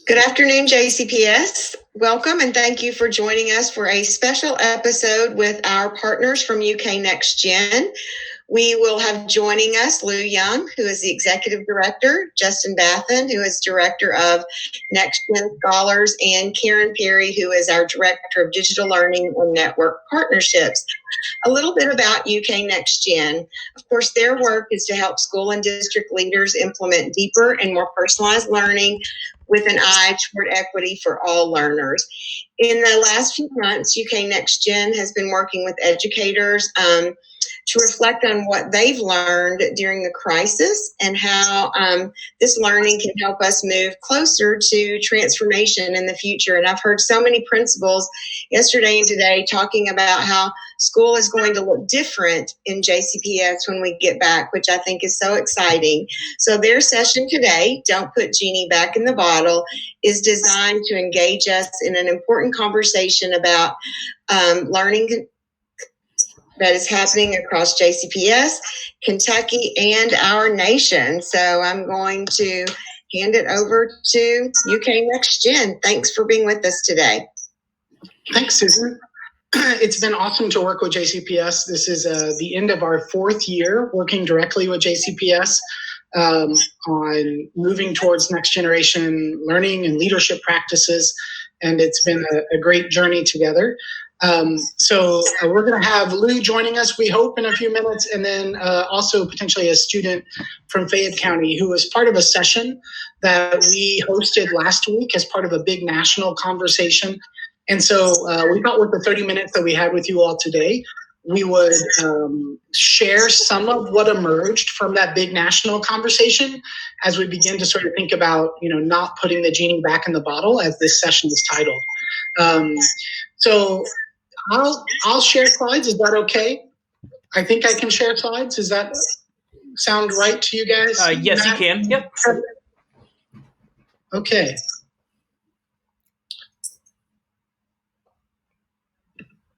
Good afternoon, JCPS. Welcome and thank you for joining us for a special episode with our partners from UK Next Gen. We will have joining us Lou Young, who is the Executive Director, Justin Bathen, who is Director of Next Gen Scholars, and Karen Perry, who is our Director of Digital Learning and Network Partnerships. A little bit about UK Next Gen. Of course, their work is to help school and district leaders implement deeper and more personalized learning with an eye toward equity for all learners. In the last few months, UK Next Gen has been working with educators to reflect on what they've learned during the crisis and how this learning can help us move closer to transformation in the future. And I've heard so many principals yesterday and today talking about how school is going to look different in JCPS when we get back, which I think is so exciting. So their session today, Don't Put Genie Back in the Bottle, is designed to engage us in an important conversation about learning that is happening across JCPS, Kentucky, and our nation. So I'm going to hand it over to UK Next Gen. Thanks for being with us today. Thanks, Susan. It's been awesome to work with JCPS. This is the end of our fourth year working directly with JCPS on moving towards next generation learning and leadership practices. And it's been a great journey together. So we're going to have Lou joining us, we hope, in a few minutes, and then also potentially a student from Fayette County who was part of a session that we hosted last week as part of a big national conversation. And so we thought with the 30 minutes that we had with you all today, we would share some of what emerged from that big national conversation as we begin to sort of think about, not putting the genie back in the bottle, as this session is titled. So I'll share slides. Is that okay? I think I can share slides. Does that sound right to you guys? Yes, Matt? You can. Yep. Okay.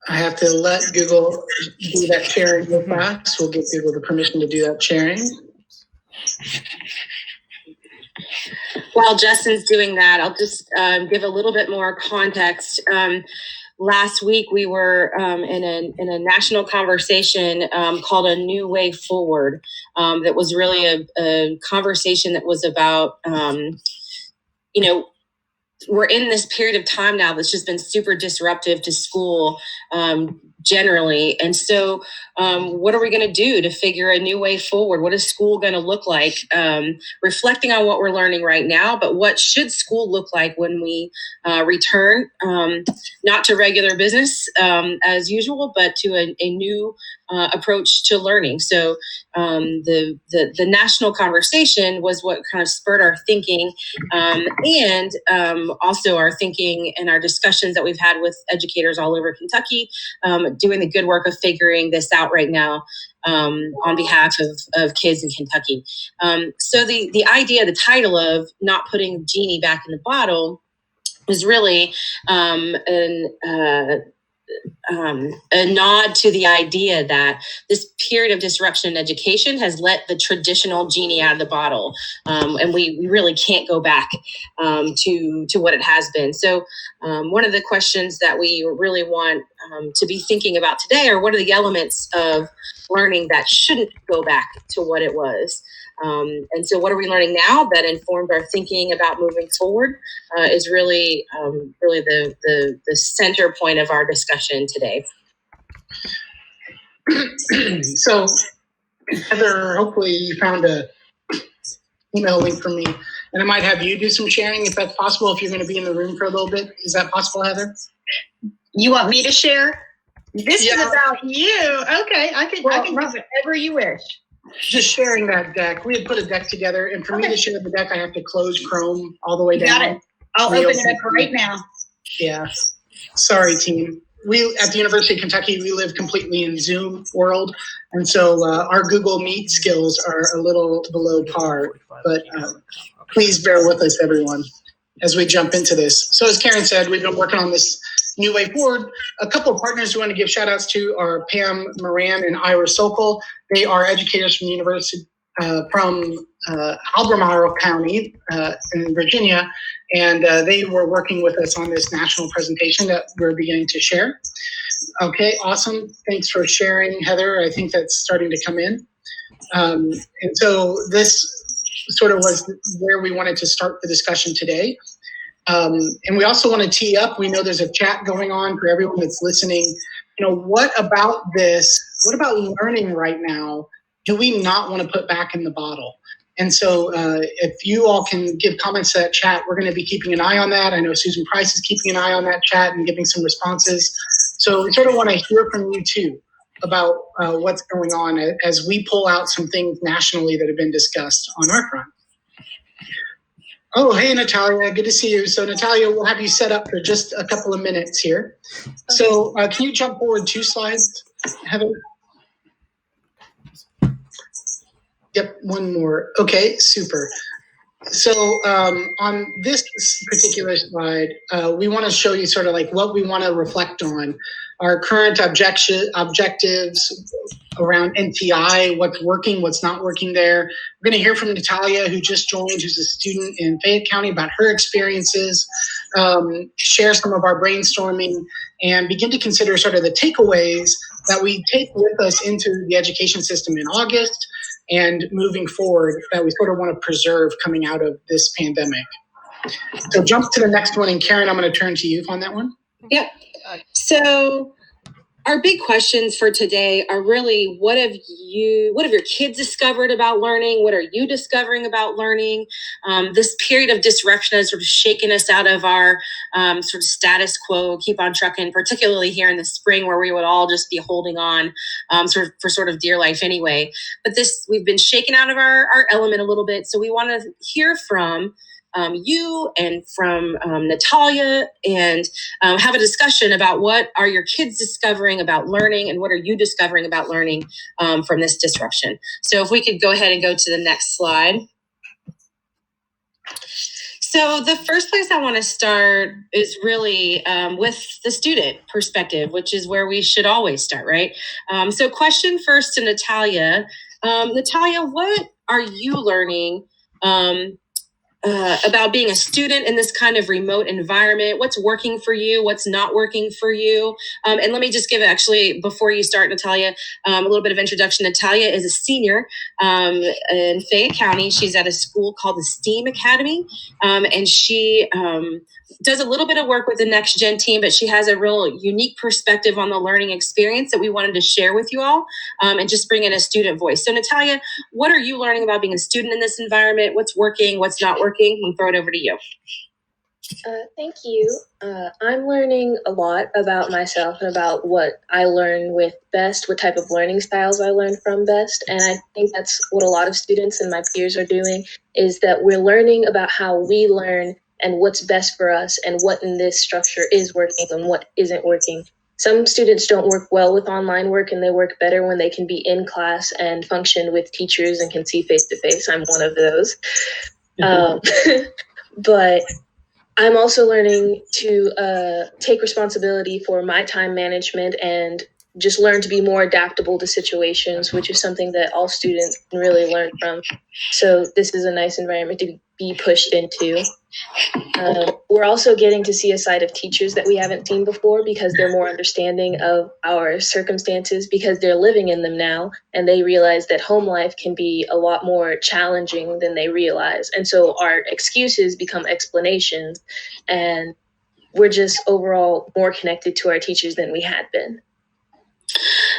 I have to let Google do that sharing with us. We'll give Google the permission to do that sharing. While Justin's doing that, I'll just give a little bit more context. Last week, we were in a national conversation called A New Way Forward. That was really a conversation that was about, we're in this period of time now that's just been super disruptive to school generally. And so what are we going to do to figure a new way forward? What is school going to look like? Reflecting on what we're learning right now, but what should school look like when we return, not to regular business as usual, but to a new approach to learning. So the national conversation was what kind of spurred our thinking, and also our thinking and our discussions that we've had with educators all over Kentucky, doing the good work of figuring this out right now on behalf of kids in Kentucky. So the idea, the title of Not Putting Genie Back in the Bottle is really a nod to the idea that this period of disruption in education has let the traditional genie out of the bottle, and we really can't go back to what it has been. So one of the questions that we really want to be thinking about today are what are the elements of learning that shouldn't go back to what it was. And so what are we learning now that informed our thinking about moving forward is really the center point of our discussion today. So Heather, hopefully you found a email link from me, and I might have you do some sharing if that's possible, if you're going to be in the room for a little bit. Is that possible, Heather? You want me to share? This is Yeah. about you. Okay, I can do whatever you wish. Just sharing that deck. We had put a deck together, and for me to share the deck, I have to close Chrome all the way down. Got it. I'll open it up right now. Yeah. Sorry, team. We at the University of Kentucky, we live completely in Zoom world, and so our Google Meet skills are a little below par. But please bear with us, everyone, as we jump into this. So as Karen said, we've been working on this new way forward. A couple of partners we want to give shout outs to are Pam Moran and Ira Sokol. They are educators from the University from Albemarle County in Virginia, and they were working with us on this national presentation that we're beginning to share. Okay, awesome. Thanks for sharing, Heather. I think that's starting to come in. And so this sort of was where we wanted to start the discussion today. And we also want to tee up, we know there's a chat going on for everyone that's listening. What about this? What about learning right now do we not want to put back in the bottle? And so if you all can give comments to that chat, we're going to be keeping an eye on that. I know Susan Price is keeping an eye on that chat and giving some responses. So we sort of want to hear from you too about what's going on as we pull out some things nationally that have been discussed on our front. Oh, hey, Natalia, good to see you. So Natalia, we'll have you set up for just a couple of minutes here. So can you jump forward 2 slides, Heather? Yep, one more. Okay, super. So on this particular slide, we want to show you sort of like what we want to reflect on. Our current objectives around NTI, what's working, what's not working there. We're going to hear from Natalia, who just joined, who's a student in Fayette County, about her experiences, share some of our brainstorming, and begin to consider sort of the takeaways that we take with us into the education system in August and moving forward that we sort of want to preserve coming out of this pandemic. So jump to the next one, and Karen, I'm going to turn to you on that one. Yep. So our big questions for today are really, what have your kids discovered about learning? What are you discovering about learning? This period of disruption has sort of shaken us out of our sort of status quo, keep on trucking, particularly here in the spring where we would all just be holding on for dear life anyway. But we've been shaken out of our element a little bit. So we want to hear from you and from Natalia, and have a discussion about what are your kids discovering about learning and what are you discovering about learning from this disruption. So if we could go ahead and go to the next slide. So the first place I want to start is really with the student perspective, which is where we should always start, right? So question first to Natalia. Natalia, what are you learning about being a student in this kind of remote environment? What's working for you? What's not working for you? And let me just give, actually, before you start, Natalia, a little bit of introduction. Natalia is a senior in Fayette County. She's at a school called the STEAM Academy, and she does a little bit of work with the Next Gen team, but she has a real unique perspective on the learning experience that we wanted to share with you all, and just bring in a student voice. So Natalia, what are you learning about being a student in this environment? What's working? What's not working? We'll throw it over to you. Thank you. I'm learning a lot about myself and about what I learn with BEST, what type of learning styles I learn from BEST. And I think that's what a lot of students and my peers are doing, is that we're learning about how we learn and what's best for us and what in this structure is working and what isn't working. Some students don't work well with online work, and they work better when they can be in class and function with teachers and can see face to face. I'm one of those. But I'm also learning to take responsibility for my time management and just learn to be more adaptable to situations, which is something that all students can really learn from. So this is a nice environment to be pushed into. We're also getting to see a side of teachers that we haven't seen before, because they're more understanding of our circumstances, because they're living in them now, and they realize that home life can be a lot more challenging than they realize. And so our excuses become explanations, and we're just overall more connected to our teachers than we had been.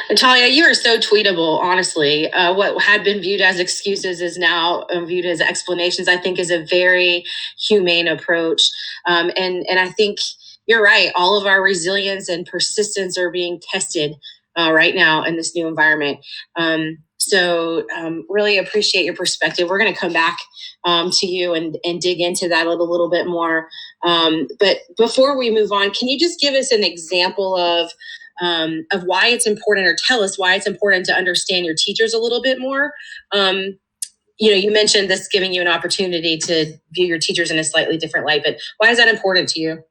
Natalia, you are so tweetable, honestly. What had been viewed as excuses is now viewed as explanations, I think is a very humane approach. And I think you're right. All of our resilience and persistence are being tested right now in this new environment. So really appreciate your perspective. Are going to come back to you and dig into that a little bit more. But before we move on, can you just give us an example of why it's important, or tell us why it's important to understand your teachers a little bit more? You mentioned this giving you an opportunity to view your teachers in a slightly different light, but why is that important to you?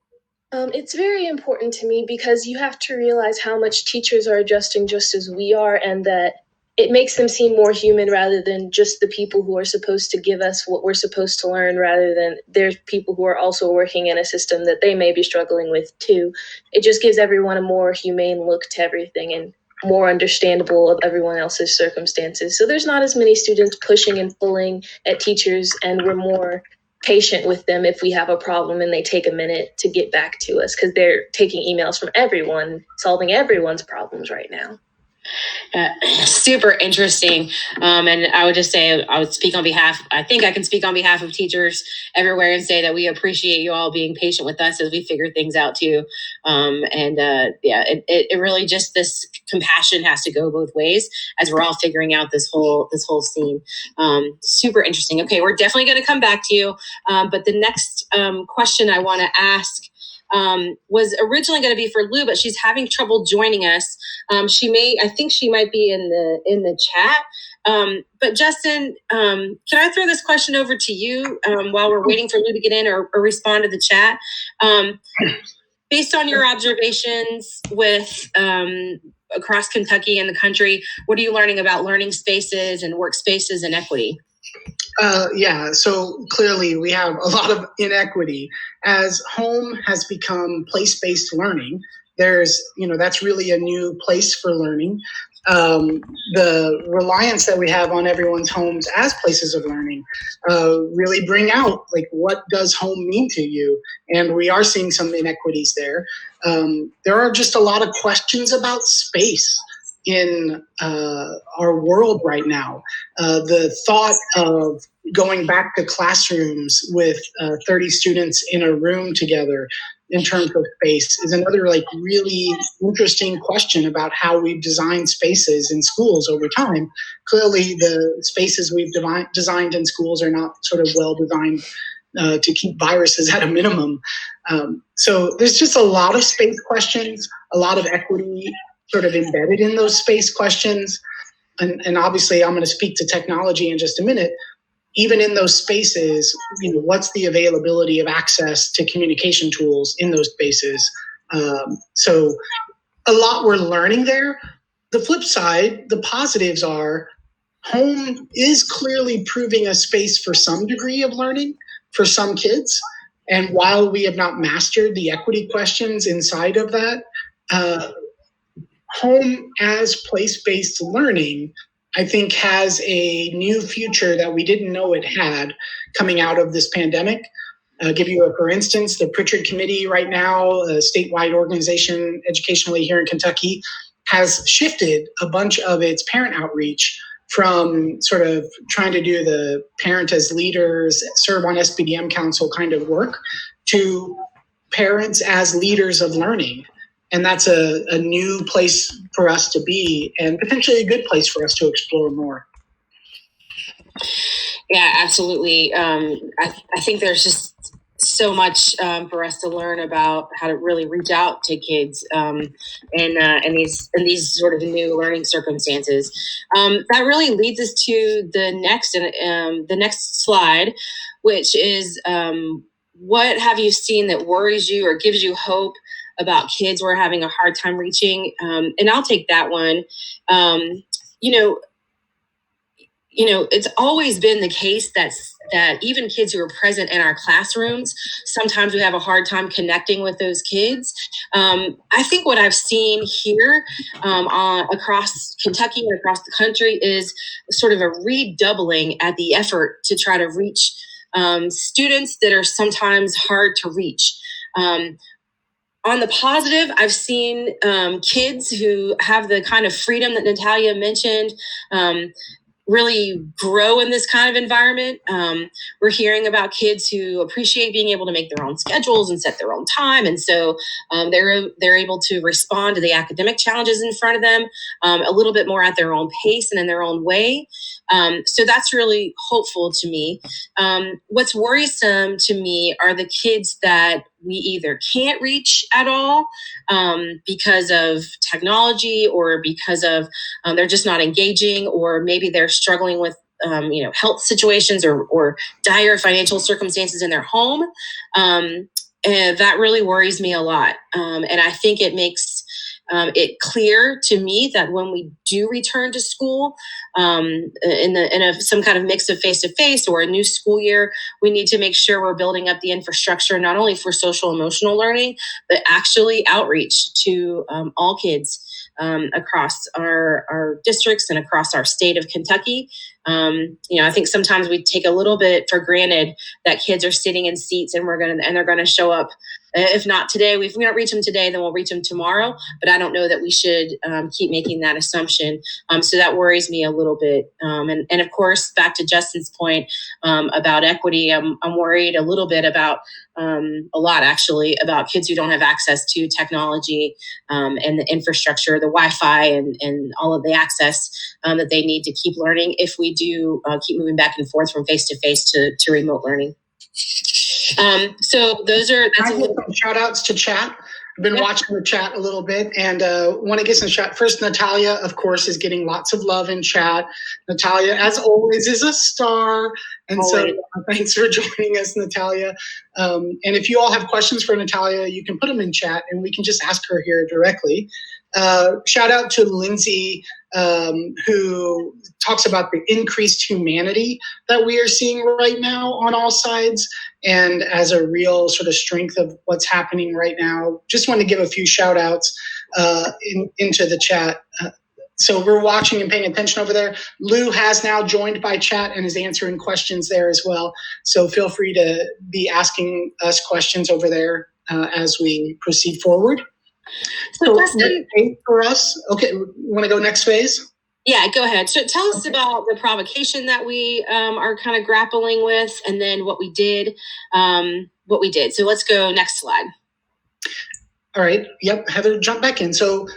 It's very important to me because you have to realize how much teachers are adjusting just as we are, and that it makes them seem more human rather than just the people who are supposed to give us what we're supposed to learn, rather than there's people who are also working in a system that they may be struggling with too. It just gives everyone a more humane look to everything and more understandable of everyone else's circumstances. So there's not as many students pushing and pulling at teachers, and we're more patient with them if we have a problem and they take a minute to get back to us, because they're taking emails from everyone, solving everyone's problems right now. Super interesting. And I would just say, I would speak on behalf, I think I can speak on behalf of teachers everywhere and say that we appreciate you all being patient with us as we figure things out too. It really just, this compassion has to go both ways as we're all figuring out this whole scene. Super interesting. Okay, we're definitely going to come back to you. But the next question I want to ask was originally going to be for Lou, but she's having trouble joining us. I think she might be in the chat. But Justin, can I throw this question over to you while we're waiting for Lou to get in, or respond to the chat? Based on your observations with across Kentucky and the country, what are you learning about learning spaces and workspaces and equity? So clearly we have a lot of inequity. As home has become place-based learning, that's really a new place for learning. The reliance that we have on everyone's homes as places of learning really bring out, like, what does home mean to you? And we are seeing some inequities there. There are just a lot of questions about space in our world right now. The thought of going back to classrooms with 30 students in a room together in terms of space is another really interesting question about how we've designed spaces in schools over time. Clearly, the spaces we've designed in schools are not sort of well designed to keep viruses at a minimum. So there's just a lot of space questions, a lot of equity sort of embedded in those space questions. And obviously, I'm going to speak to technology in just a minute. Even in those spaces, what's the availability of access to communication tools in those spaces? So a lot we're learning there. The flip side, the positives are home is clearly proving a space for some degree of learning for some kids. And while we have not mastered the equity questions inside of that, home as place-based learning, I think, has a new future that we didn't know it had coming out of this pandemic. I'll give you for instance, the Pritchard Committee right now, a statewide organization educationally here in Kentucky, has shifted a bunch of its parent outreach from sort of trying to do the parent as leaders, serve on SBDM council kind of work, to parents as leaders of learning. And that's a new place for us to be, and potentially a good place for us to explore more. Yeah, absolutely. I think there's just so much for us to learn about how to really reach out to kids in these sort of new learning circumstances. That really leads us to the next slide, which is what have you seen that worries you or gives you hope about kids we're having a hard time reaching? And I'll take that one. It's always been the case that even kids who are present in our classrooms, sometimes we have a hard time connecting with those kids. I think what I've seen here across Kentucky and across the country is sort of a redoubling at the effort to try to reach students that are sometimes hard to reach. On the positive, I've seen kids who have the kind of freedom that Natalia mentioned really grow in this kind of environment. We're hearing about kids who appreciate being able to make their own schedules and set their own time. And so they're able to respond to the academic challenges in front of them a little bit more at their own pace and in their own way. So that's really hopeful to me. What's worrisome to me are the kids that we either can't reach at all because of technology, or because of they're just not engaging, or maybe they're struggling with health situations or dire financial circumstances in their home. And that really worries me a lot. And I think it makes it clear to me that when we do return to school, some kind of mix of face-to-face or a new school year, we need to make sure we're building up the infrastructure not only for social emotional learning, but actually outreach to all kids across our districts and across our state of Kentucky. I think sometimes we take a little bit for granted that kids are sitting in seats and they're gonna show up. If not today, if we don't reach them today, then we'll reach them tomorrow. But I don't know that we should keep making that assumption. So that worries me a little bit. And of course, back to Justin's point about equity, I'm worried a little bit about a lot actually about kids who don't have access to technology and the infrastructure, the Wi-Fi and all of the access that they need to keep learning if we do keep moving back and forth from face-to-face to remote learning. So that's some shout outs to chat. I've been watching the chat a little bit and want to get some chat. First, Natalia, of course, is getting lots of love in chat. Natalia, as always, is a star. And always. So thanks for joining us, Natalia. And if you all have questions for Natalia, you can put them in chat and we can just ask her here directly. Shout out to Lindsay, who talks about the increased humanity that we are seeing right now on all sides, and as a real sort of strength of what's happening right now. Just want to give a few shout outs into the chat. So we're watching and paying attention over there. Lou has now joined by chat and is answering questions there as well. So feel free to be asking us questions over there as we proceed forward. So Justin, for us, okay, want to go next phase? Yeah, go ahead. So tell us about the provocation that we are kind of grappling with, and then what we did. So let's go next slide. All right. Yep. Heather, jump back in. So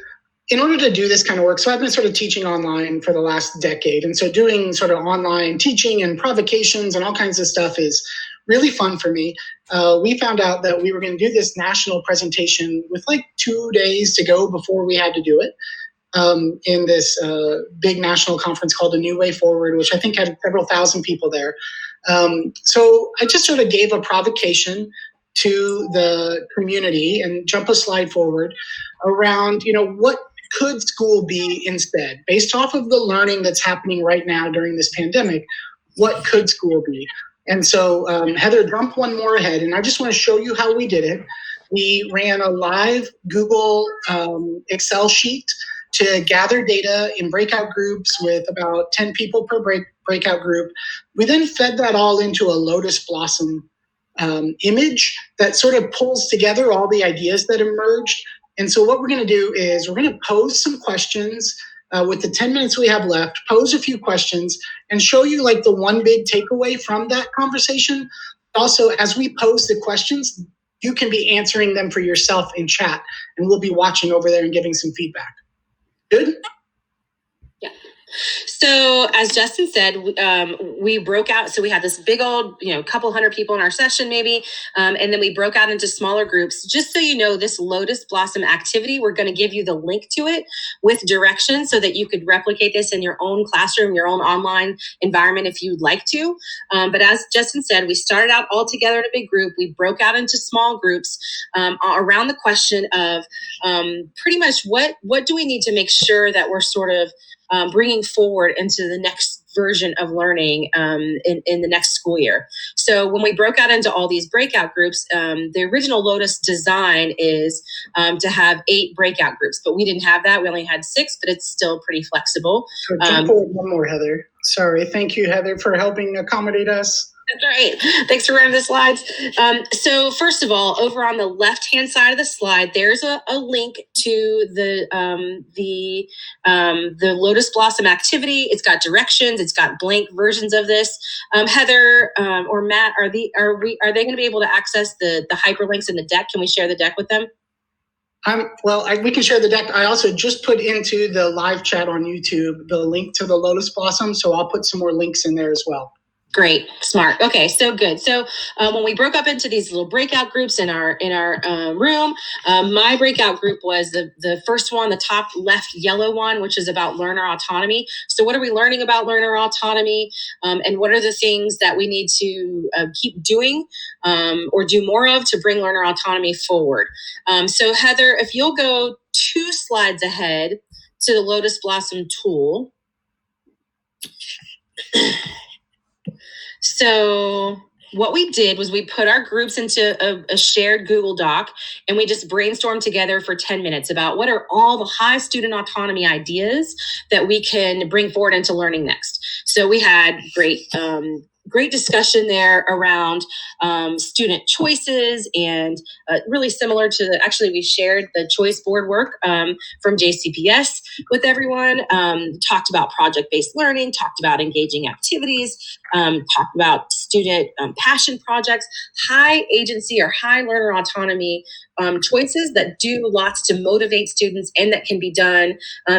in order to do this kind of work, so I've been sort of teaching online for the last decade. And so doing sort of online teaching and provocations and all kinds of stuff is really fun for me. We found out that we were going to do this national presentation with like 2 days to go before we had to do it in this big national conference called A New Way Forward, which I think had several thousand people there. So I just sort of gave a provocation to the community, and jump a slide forward, around, what could school be instead? Based off of the learning that's happening right now during this pandemic, what could school be? And so Heather, jump one more ahead, and I just want to show you how we did it. We ran a live Google Excel sheet to gather data in breakout groups with about 10 people per breakout group. We then fed that all into a lotus blossom image that sort of pulls together all the ideas that emerged. And so what we're going to do is we're going to pose some questions with the 10 minutes we have left, pose a few questions and show you like the one big takeaway from that conversation. Also, as we pose the questions, you can be answering them for yourself in chat, and we'll be watching over there and giving some feedback. Good? Yeah. So as Justin said, we broke out. So we had this big old, couple hundred people in our session maybe. And then we broke out into smaller groups. Just so you know, this Lotus Blossom activity, we're going to give you the link to it with directions so that you could replicate this in your own classroom, your own online environment if you'd like to. But as Justin said, we started out all together in a big group. We broke out into small groups around the question of pretty much what do we need to make sure that we're sort of bringing forward into the next version of learning in the next school year. So when we broke out into all these breakout groups, the original Lotus design is to have 8 breakout groups, but we didn't have that. We only had 6, but it's still pretty flexible. So jump forward one more, Heather. Sorry. Thank you, Heather, for helping accommodate us. That's right. Thanks for running the slides. So first of all, over on the left-hand side of the slide, there's a link to the Lotus Blossom activity. It's got directions. It's got blank versions of this. Heather or Matt, are they going to be able to access the hyperlinks in the deck? Can we share the deck with them? We can share the deck. I also just put into the live chat on YouTube the link to the Lotus Blossom, so I'll put some more links in there as well. Great, smart. Okay, so good. So when we broke up into these little breakout groups in our room, my breakout group was the first one, the top left yellow one, which is about learner autonomy. So what are we learning about learner autonomy, and what are the things that we need to keep doing or do more of to bring learner autonomy forward? So Heather, if you'll go 2 slides ahead to the Lotus Blossom tool. So what we did was we put our groups into a shared Google Doc, and we just brainstormed together for 10 minutes about what are all the high student autonomy ideas that we can bring forward into Learning Next. So we had great discussion there around student choices, and really similar to actually we shared the choice board work from JCPS with everyone, talked about project-based learning, talked about engaging activities, talked about student passion projects, high agency or high learner autonomy choices that do lots to motivate students and that can be done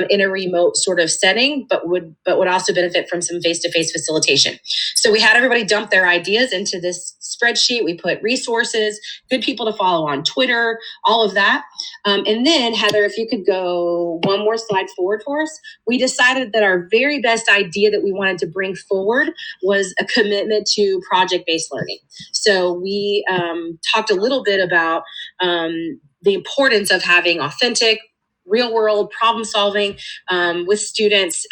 in a remote sort of setting, but would also benefit from some face-to-face facilitation. So we had everybody dump their ideas into this spreadsheet. We put resources, good people to follow on Twitter, all of that. And then Heather, if you could go one more slide forward for us, we decided that our very best idea that we wanted to bring forward was a commitment to project-based learning. So we talked a little bit about the importance of having authentic, real-world problem solving with students,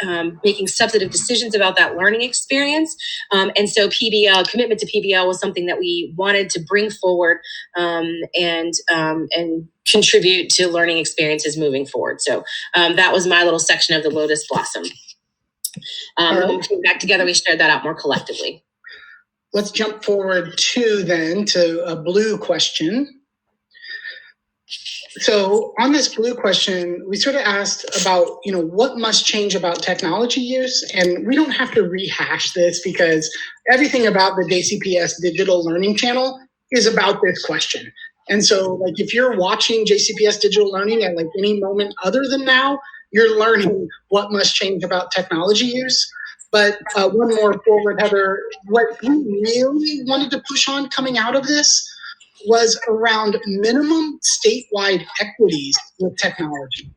making substantive decisions about that learning experience. And so PBL, commitment to PBL, was something that we wanted to bring forward and contribute to learning experiences moving forward. So that was my little section of the Lotus Blossom. When we came back together, we shared that out more collectively. Let's jump forward to a blue question. So on this blue question, we sort of asked about, what must change about technology use? And we don't have to rehash this because everything about the JCPS Digital Learning Channel is about this question. And so if you're watching JCPS Digital Learning at any moment other than now, you're learning what must change about technology use. But one more forward, Heather, what we really wanted to push on coming out of this was around minimum statewide equities with technology.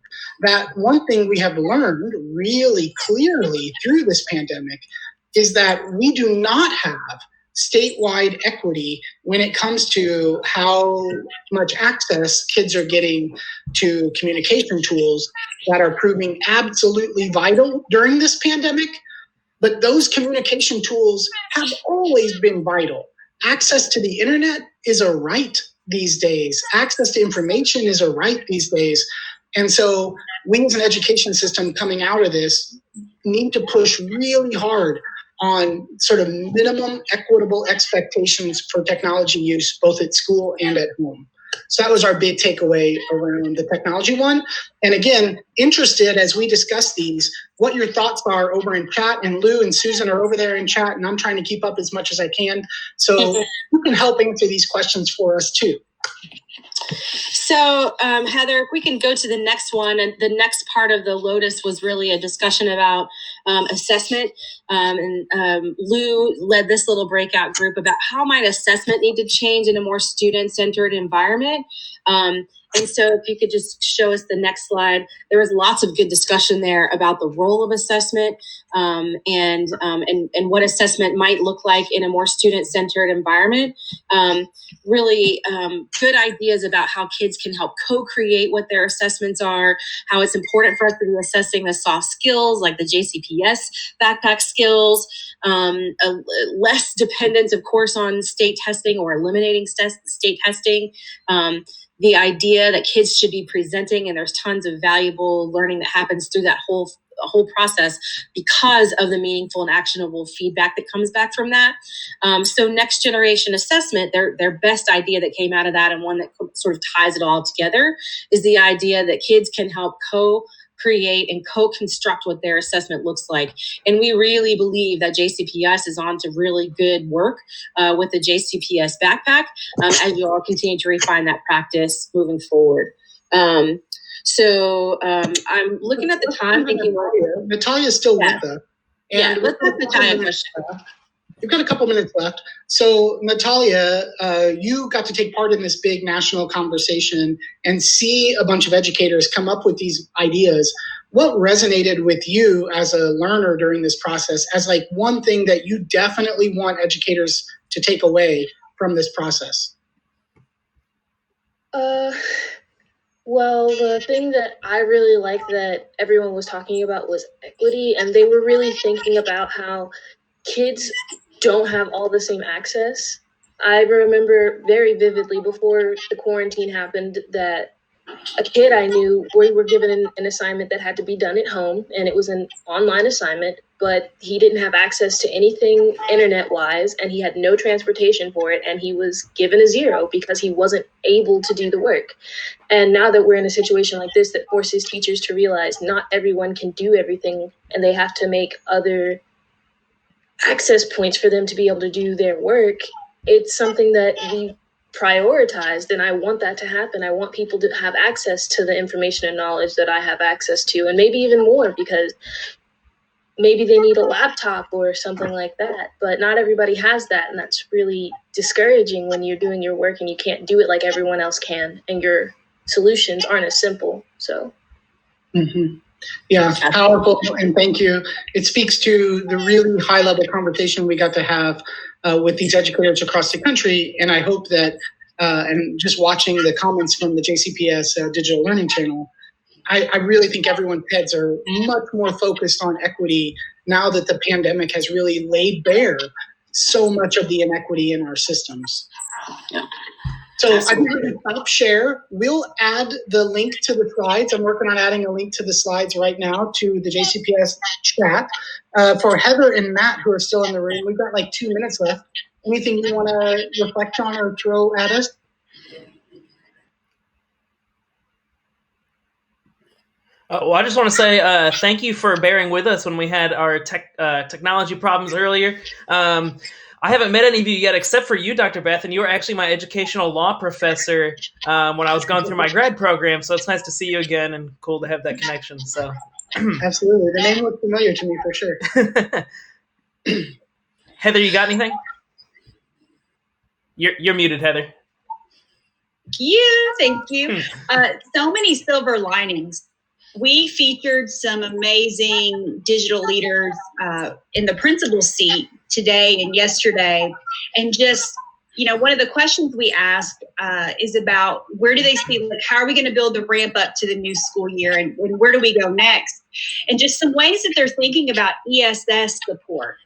That one thing we have learned really clearly through this pandemic is that we do not have statewide equity when it comes to how much access kids are getting to communication tools that are proving absolutely vital during this pandemic. But those communication tools have always been vital. Access to the internet is a right these days. Access to information is a right these days. And so we as an education system coming out of this need to push really hard on sort of minimum equitable expectations for technology use, both at school and at home. So that was our big takeaway around the technology one. And again, interested as we discuss these, what your thoughts are over in chat. And Lou and Susan are over there in chat, and I'm trying to keep up as much as I can. So you can help answer these questions for us too. So Heather, if we can go to the next one, and the next part of the Lotus was really a discussion about assessment. And Lou led this little breakout group about how might assessment need to change in a more student-centered environment. And so if you could just show us the next slide, there was lots of good discussion there about the role of assessment and what assessment might look like in a more student-centered environment. Really good ideas about how kids can help co-create what their assessments are, how it's important for us to be assessing the soft skills like the JCPS backpack skills, less dependence, of course, on state testing or eliminating state testing. The idea that kids should be presenting, and there's tons of valuable learning that happens through that whole process because of the meaningful and actionable feedback that comes back from that. So next generation assessment, their best idea that came out of that, and one that sort of ties it all together, is the idea that kids can help co-create and co-construct what their assessment looks like. And we really believe that JCPS is on to really good work with the JCPS backpack as you all continue to refine that practice moving forward. So I'm looking at the time thinking, Natalia's still with us. Yeah, let's ask Natalia a question. we've got a couple minutes left. So Natalia, you got to take part in this big national conversation and see a bunch of educators come up with these ideas. What resonated with you as a learner during this process as like one thing that you definitely want educators to take away from this process? Well, the thing that I really liked that everyone was talking about was equity, and they were really thinking about how kids don't have all the same access. I remember very vividly before the quarantine happened that a kid I knew, we were given an assignment that had to be done at home, and it was an online assignment, but he didn't have access to anything internet-wise, and he had no transportation for it, and he was given a 0 because he wasn't able to do the work. And now that we're in a situation like this that forces teachers to realize not everyone can do everything, and they have to make other access points for them to be able to do their work, it's something that we prioritized, and I want that to happen. I want people to have access to the information and knowledge that I have access to, and maybe even more, because maybe they need a laptop or something like that, but not everybody has that, and that's really discouraging when you're doing your work and you can't do it like everyone else can, and your solutions aren't as simple. So Mm-hmm. Yeah, powerful, and thank you. It speaks to the really high-level conversation we got to have with these educators across the country, and I hope that, and just watching the comments from the JCPS Digital Learning Channel, I really think everyone's heads are much more focused on equity now that the pandemic has really laid bare so much of the inequity in our systems. Yeah. So I think we can stop share. We'll add the link to the slides. I'm working on adding a link to the slides right now to the JCPS chat. For Heather and Matt, who are still in the room, we've got like 2 minutes left. Anything you want to reflect on or throw at us? Well, I just want to say thank you for bearing with us when we had our technology problems earlier. I haven't met any of you yet, except for you, Dr. Beth, and you were actually my educational law professor when I was going through my grad program. So it's nice to see you again, and cool to have that connection. So, Absolutely, the name looks familiar to me for sure. Heather, you got anything? You're muted, Heather. Thank you. So many silver linings. We featured some amazing digital leaders in the principal's seat today and yesterday. And just, one of the questions we asked is about where do they see, like, how are we going to build the ramp up to the new school year, and where do we go next? And just some ways that they're thinking about ESS support,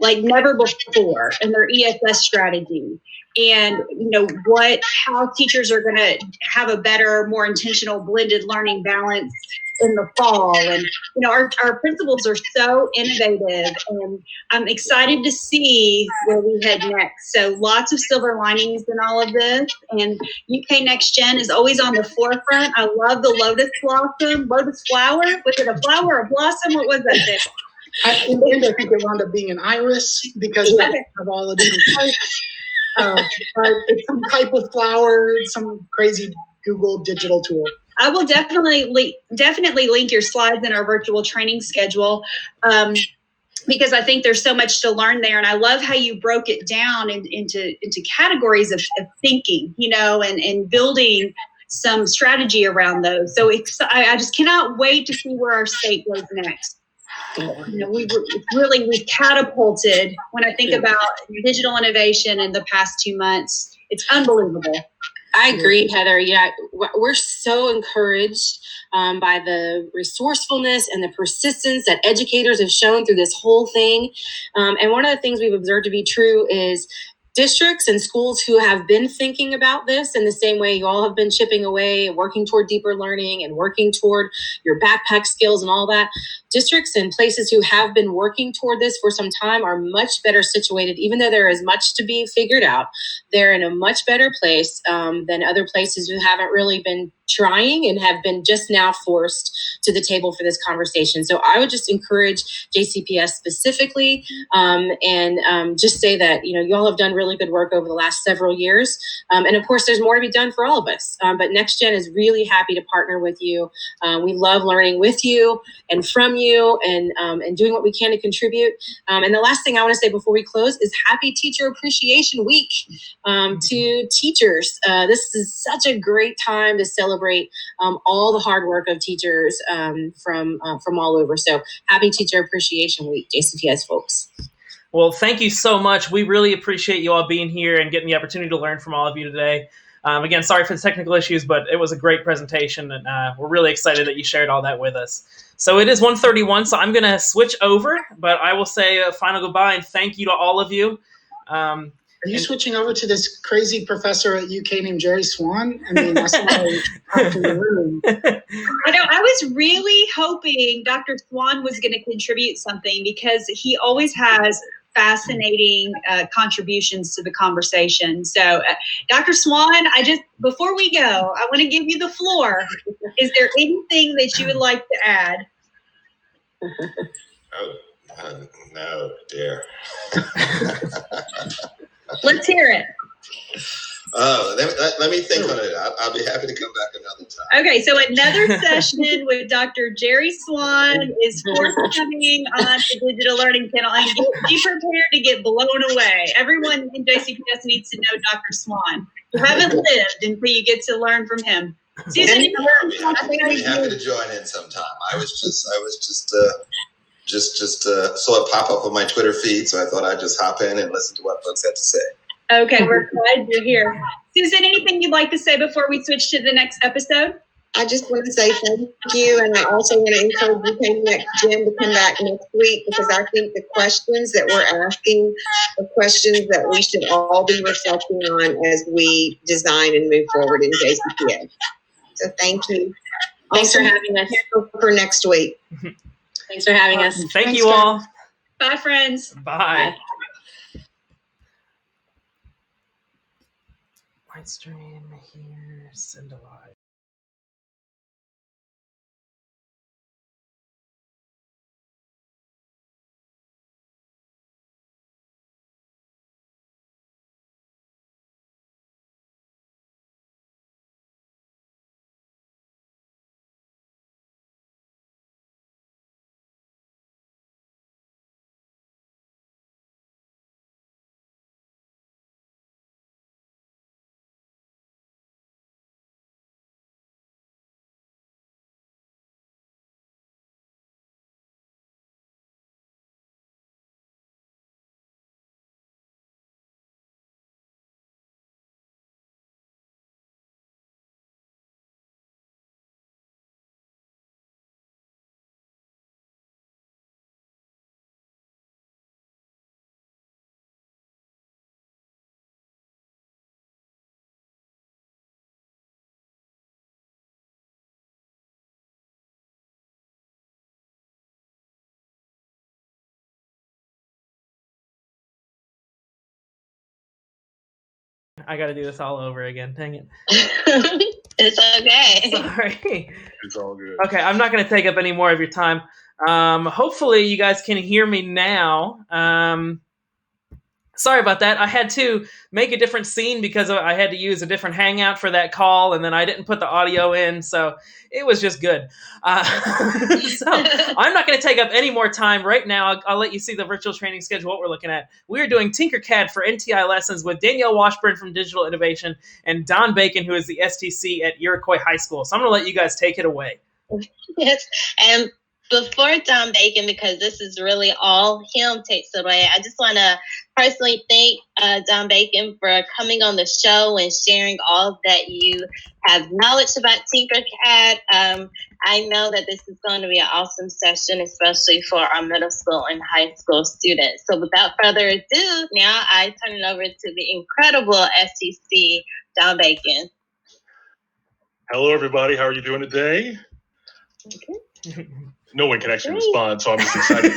like never before, and their ESS strategy. And, how teachers are going to have a better, more intentional blended learning balance in the fall. And, our principals are so innovative, and I'm excited to see where we head next. So lots of silver linings in all of this. And UK Next Gen is always on the forefront. I love the lotus flower. Was it a flower or a blossom? What was that thing? In the end, I think it wound up being an iris because they have all the different types. But it's some type of flower, some crazy Google digital tool. I will definitely link your slides in our virtual training schedule because I think there's so much to learn there. And I love how you broke it down into categories of thinking, and building some strategy around those. So I just cannot wait to see where our state goes next. We've catapulted when I think about digital innovation in the past 2 months. It's unbelievable. I agree, Heather. Yeah, we're so encouraged by the resourcefulness and the persistence that educators have shown through this whole thing. And one of the things we've observed to be true is districts and schools who have been thinking about this in the same way you all have been chipping away, working toward deeper learning and working toward your backpack skills and all that. Districts and places who have been working toward this for some time are much better situated, even though there is much to be figured out. They're in a much better place than other places who haven't really been trying and have been just now forced to the table for this conversation. So I would just encourage JCPS specifically and just say that, you all have done really good work over the last several years. And of course, there's more to be done for all of us. But NextGen is really happy to partner with you. We love learning with you and from you and doing what we can to contribute. And the last thing I want to say before we close is Happy Teacher Appreciation Week to teachers. This is such a great time to celebrate all the hard work of teachers from all over. So Happy Teacher Appreciation Week, JCPS folks. Well, thank you so much. We really appreciate you all being here and getting the opportunity to learn from all of you today. Again, sorry for the technical issues, but it was a great presentation, and we're really excited that you shared all that with us. So it is 1:31, so I'm going to switch over, but I will say a final goodbye and thank you to all of you. Are you switching over to this crazy professor at UK named Jerry Swan? I mean, that's not in the room. I know. I was really hoping Dr. Swan was going to contribute something because he always has fascinating contributions to the conversation. So, Dr. Swan, before we go, I want to give you the floor. Is there anything that you would like to add? No, dear. Let's hear it. Let me think on it. I'll be happy to come back another time. Okay, so another session with Dr. Jerry Swan is forthcoming on the Digital Learning Channel. And be prepared to get blown away. Everyone in JCPS needs to know Dr. Swan. You haven't lived until you get to learn from him. Susan, I'll be happy to join in sometime. I was just saw it pop up on my Twitter feed, so I thought I'd just hop in and listen to what folks had to say. okay, we're glad you're here. Susan, anything you'd like to say before we switch to the next episode? I just want to say thank you, and I also want to encourage UK Next Gen to come back next week, because I think the questions that we're asking are questions that we should all be reflecting on as we design and move forward in JCPS. So thank you. Thanks for having us. For next week. Thanks for having us. Thank Thanks, you all. Bye, friends. Bye. Light stream here, send a live. I got to do this all over again. Dang it. It's okay. Sorry. It's all good. Okay, I'm not going to take up any more of your time. Hopefully you guys can hear me now. Sorry about that. I had to make a different scene because I had to use a different Hangout for that call, and then I didn't put the audio in, so it was just good. So I'm not going to take up any more time right now. I'll let you see the virtual training schedule, what we're looking at. We're doing Tinkercad for NTI lessons with Danielle Washburn from Digital Innovation and Don Bacon, who is the STC at Iroquois High School. So I'm going to let you guys take it away. Yes. And before Don Bacon, because this is really all him takes away, I just want to personally thank Don Bacon for coming on the show and sharing all that you have knowledge about Tinkercad. I know that this is going to be an awesome session, especially for our middle school and high school students. So without further ado, now I turn it over to the incredible STC, Don Bacon. Hello, everybody. How are you doing today? Okay. No one can actually respond, so I'm just excited.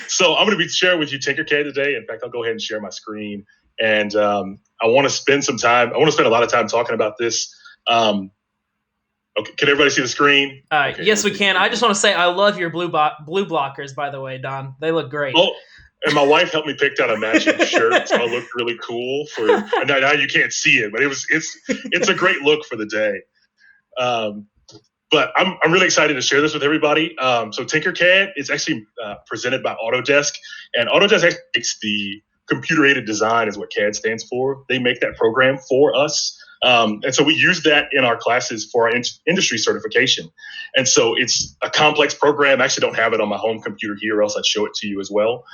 So I'm going to be sharing with you Tinkercad today. In fact, I'll go ahead and share my screen. And I want to spend a lot of time talking about this. Okay, can everybody see the screen? Okay, yes, we can. I just want to say I love your blue blockers, by the way, Don. They look great. Oh, and my wife helped me pick out a matching shirt, so it looked really cool. And now you can't see it, but it's a great look for the day. but I'm really excited to share this with everybody. So Tinkercad is actually presented by Autodesk, and Autodesk actually makes the computer-aided design is what CAD stands for. They make that program for us. And so we use that in our classes for our industry certification. And so it's a complex program. I actually don't have it on my home computer here, else I'd show it to you as well.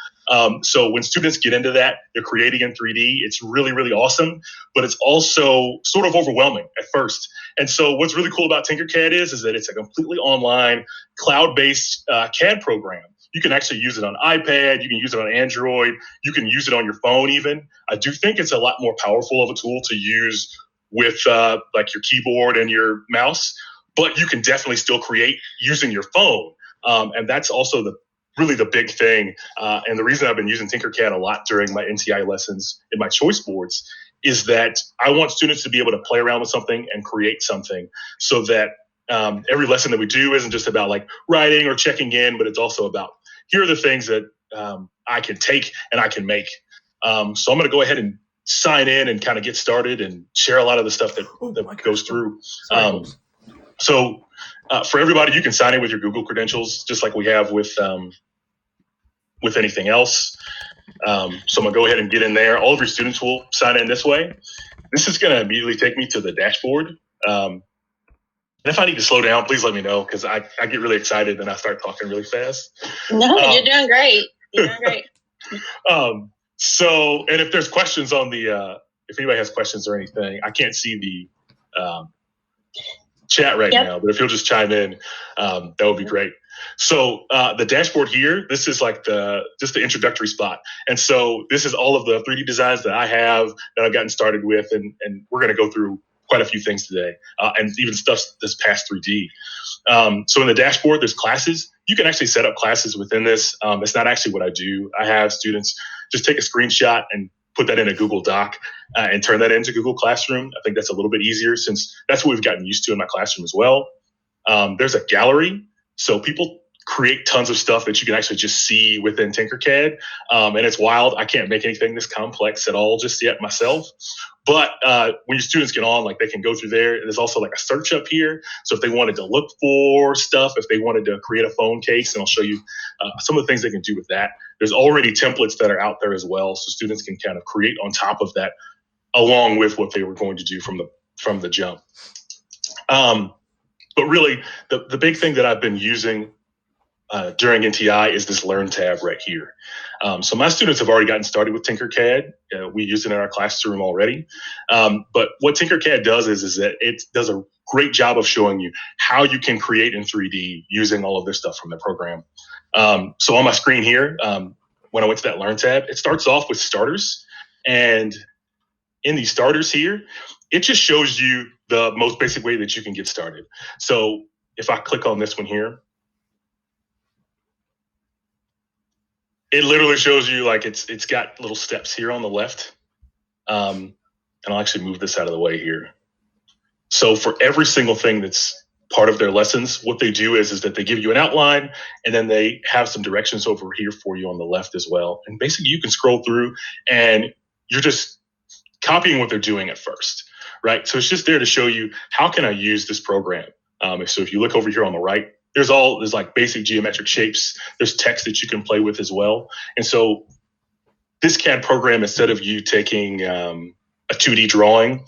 So when students get into that, they're creating in 3D. It's really, really awesome, but it's also sort of overwhelming at first. And so what's really cool about Tinkercad is that it's a completely online, cloud-based CAD program. You can actually use it on iPad. You can use it on Android. You can use it on your phone even. I do think it's a lot more powerful of a tool to use with like your keyboard and your mouse, but you can definitely still create using your phone. And that's also really the big thing. And the reason I've been using Tinkercad a lot during my NTI lessons in my choice boards is that I want students to be able to play around with something and create something so that every lesson that we do isn't just about like writing or checking in, but it's also about here are the things that I can take and I can make. So I'm going to go ahead and sign in and kind of get started and share a lot of the stuff that goes through. So for everybody, you can sign in with your Google credentials, just like we have with anything else. So I'm going to go ahead and get in there. All of your students will sign in this way. This is going to immediately take me to the dashboard. And if I need to slow down, please let me know, because I get really excited and I start talking really fast. No, you're doing great. You're doing great. So, and if there's questions on the, if anybody has questions or anything, I can't see the chat right now, but if you'll just chime in, that would be great. So the dashboard here, this is like just the introductory spot. And so this is all of the 3D designs that I have that I've gotten started with, and we're going to go through quite a few things today, and even stuff that's past 3D. So in the dashboard, there's classes. You can actually set up classes within this. It's not actually what I do. I have students just take a screenshot and put that in a Google Doc and turn that into Google Classroom. I think that's a little bit easier since that's what we've gotten used to in my classroom as well. There's a gallery. So people create tons of stuff that you can actually just see within Tinkercad. And it's wild. I can't make anything this complex at all just yet myself. But when your students get on, like they can go through there. There's also like a search up here. So if they wanted to look for stuff, if they wanted to create a phone case, and I'll show you some of the things they can do with that. There's already templates that are out there as well. So students can kind of create on top of that along with what they were going to do from the jump. But really, the big thing that I've been using during NTI is this Learn tab right here. So my students have already gotten started with Tinkercad. We use it in our classroom already. But what Tinkercad does is that it does a great job of showing you how you can create in 3D using all of this stuff from the program. So on my screen here, when I went to that Learn tab, it starts off with starters. And in these starters here, it just shows you the most basic way that you can get started. So if I click on this one here, it literally shows you like it's got little steps here on the left. And I'll actually move this out of the way here. So for every single thing that's part of their lessons, what they do is that they give you an outline and then they have some directions over here for you on the left as well. And basically you can scroll through and you're just copying what they're doing at first, right? So it's just there to show you, how can I use this program? So if you look over here on the right, there's like basic geometric shapes. There's text that you can play with as well. And so this CAD program, instead of you taking a 2D drawing,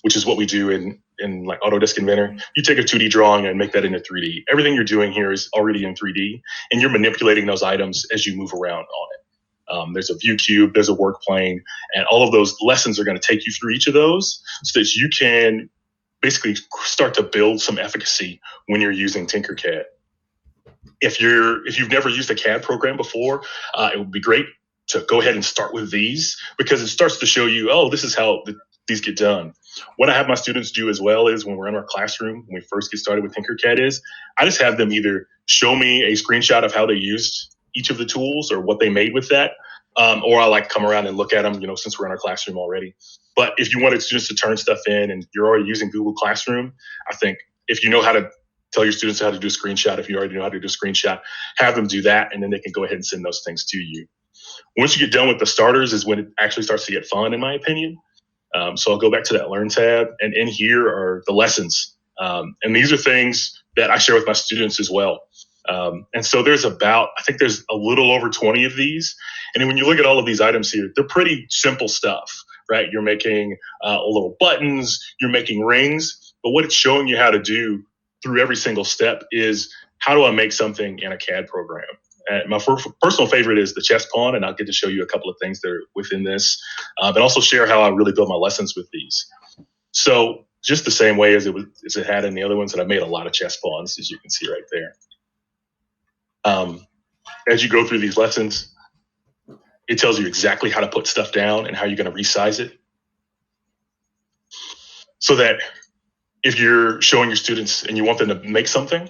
which is what we do in like Autodesk Inventor, you take a 2D drawing and make that into 3D. Everything you're doing here is already in 3D, and you're manipulating those items as you move around on it. There's a view cube, there's a work plane, and all of those lessons are going to take you through each of those so that you can basically start to build some efficacy when you're using Tinkercad. If you've never used a CAD program before, it would be great to go ahead and start with these, because it starts to show you, oh, this is how these get done. What I have my students do as well is when we're in our classroom, when we first get started with Tinkercad, is I just have them either show me a screenshot of how they used each of the tools or what they made with that, or I like come around and look at them, since we're in our classroom already. But if you wanted students to turn stuff in and you're already using Google Classroom, I think if you know how to tell your students how to do a screenshot, if you already know how to do a screenshot, have them do that, and then they can go ahead and send those things to you. Once you get done with the starters is when it actually starts to get fun, in my opinion. So I'll go back to that Learn tab, and in here are the lessons. And these are things, that I share with my students as well. And so there's I think there's a little over 20 of these. And when you look at all of these items here, they're pretty simple stuff, right? You're making little buttons, you're making rings, but what it's showing you how to do through every single step is, how do I make something in a CAD program? My personal favorite is the chess pawn, and I'll get to show you a couple of things that are within this, and also share how I really build my lessons with these. So just the same way as it had in the other ones, that I made a lot of chess pawns, as you can see right there. As you go through these lessons, it tells you exactly how to put stuff down and how you're going to resize it, so that if you're showing your students and you want them to make something,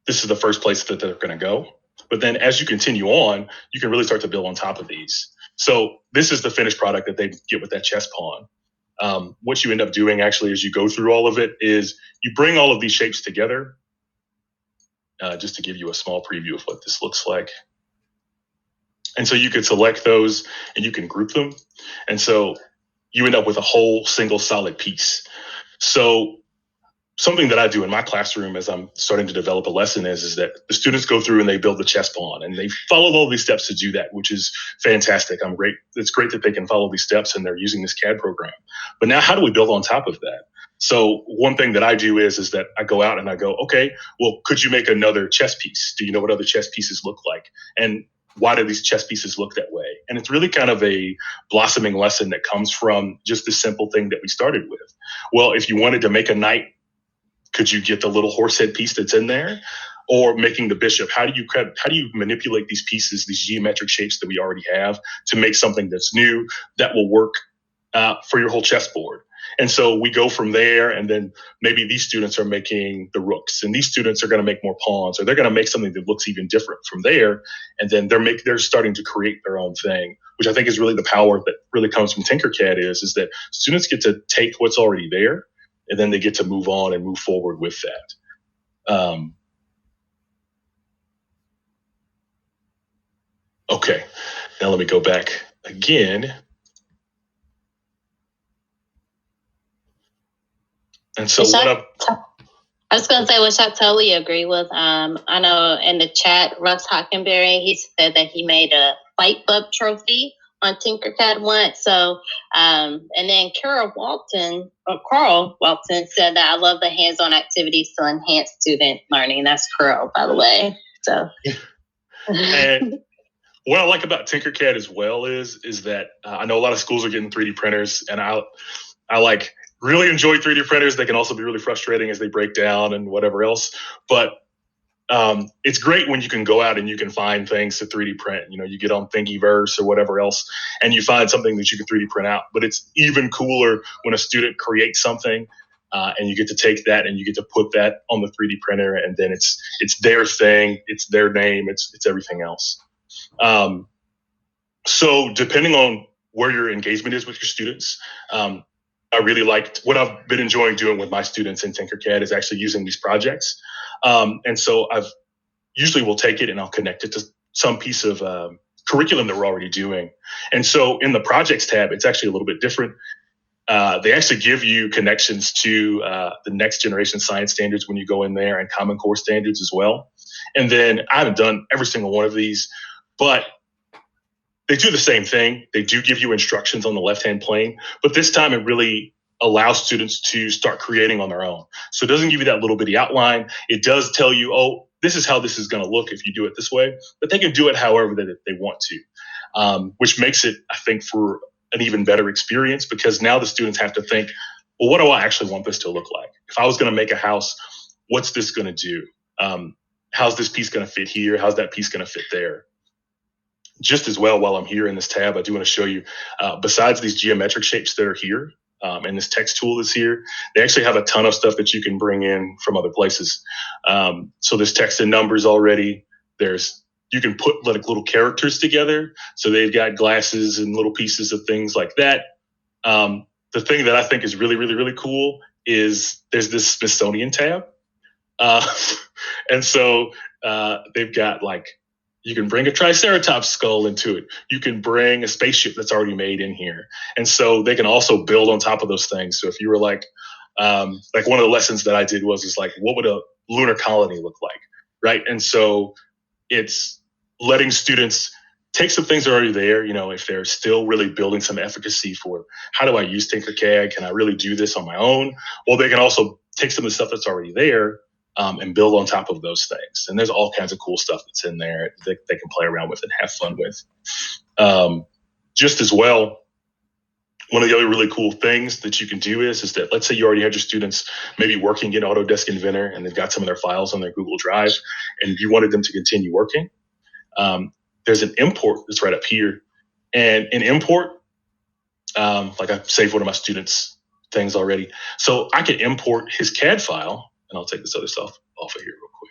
this is the first place that they're going to go. But then as you continue on, you can really start to build on top of these. So this is the finished product that they get with that chess pawn. What you end up doing actually as you go through all of it is you bring all of these shapes together, just to give you a small preview of what this looks like. And so you could select those and you can group them. And so you end up with a whole single solid piece. So something that I do in my classroom as I'm starting to develop a lesson is that the students go through and they build the chess pawn, and they follow all these steps to do that, which is fantastic. It's great that they can follow these steps and they're using this CAD program. But now how do we build on top of that? So one thing that I do is that I go out and I go, okay, well, could you make another chess piece? Do you know what other chess pieces look like? And why do these chess pieces look that way? And it's really kind of a blossoming lesson that comes from just the simple thing that we started with. Well, if you wanted to make a knight, could you get the little horse head piece that's in there? Or making the bishop, how do you manipulate these pieces, these geometric shapes that we already have, to make something that's new that will work for your whole chessboard? And so we go from there, and then maybe these students are making the rooks, and these students are going to make more pawns, or they're going to make something that looks even different from there. And then they're starting to create their own thing, which I think is really the power that really comes from Tinkercad is that students get to take what's already there, and then they get to move on and move forward with that. Okay, now let me go back again. And so I was going to say, which I totally agree with. I know in the chat, Russ Hockenberry, he said that he made a Fight Club trophy on Tinkercad once. So, and then Carl Walton said that I love the hands-on activities to enhance student learning. That's Carl, by the way. So. And what I like about Tinkercad as well is that I know a lot of schools are getting 3D printers, and I really enjoy 3D printers. They can also be really frustrating as they break down and whatever else. But it's great when you can go out and you can find things to 3D print. You know, you get on Thingiverse or whatever else, and you find something that you can 3D print out. But it's even cooler when a student creates something and you get to take that and you get to put that on the 3D printer, and then it's their thing, it's their name, it's everything else. So depending on where your engagement is with your students, I really liked what I've been enjoying doing with my students in Tinkercad is actually using these projects. And so usually will take it and I'll connect it to some piece of curriculum that we're already doing. And so in the projects tab, it's actually a little bit different. They actually give you connections to the next generation science standards when you go in there, and Common Core standards as well. And then I haven't done every single one of these, but they do the same thing. They do give you instructions on the left-hand plane, but this time it really allows students to start creating on their own. So it doesn't give you that little bitty outline. It does tell you, oh, this is how this is going to look if you do it this way, but they can do it however they want to, which makes it, I think, for an even better experience, because now the students have to think, well, what do I actually want this to look like? If I was going to make a house, what's this going to do? How's this piece going to fit here? How's that piece going to fit there? Just as well, while I'm here in this tab, I do want to show you, besides these geometric shapes that are here, and this text tool that's here, they actually have a ton of stuff that you can bring in from other places. So there's text and numbers already. You can put like little characters together. So they've got glasses and little pieces of things like that. The thing that I think is really, really, really cool is there's this Smithsonian tab. And so they've got you can bring a Triceratops skull into it. You can bring a spaceship that's already made in here. And so they can also build on top of those things. So if you were like one of the lessons that I did was what would a lunar colony look like, right? And so it's letting students take some things that are already there, if they're still really building some efficacy for how do I use Tinkercad? Can I really do this on my own? Well, they can also take some of the stuff that's already there and build on top of those things. And there's all kinds of cool stuff that's in there that they can play around with and have fun with. Just as well, one of the other really cool things that you can do is that let's say you already had your students maybe working in Autodesk Inventor and they've got some of their files on their Google Drive and you wanted them to continue working. There's an import that's right up here. And in import, like I've saved one of my students' things already. So I can import his CAD file, and I'll take this other stuff off of here real quick.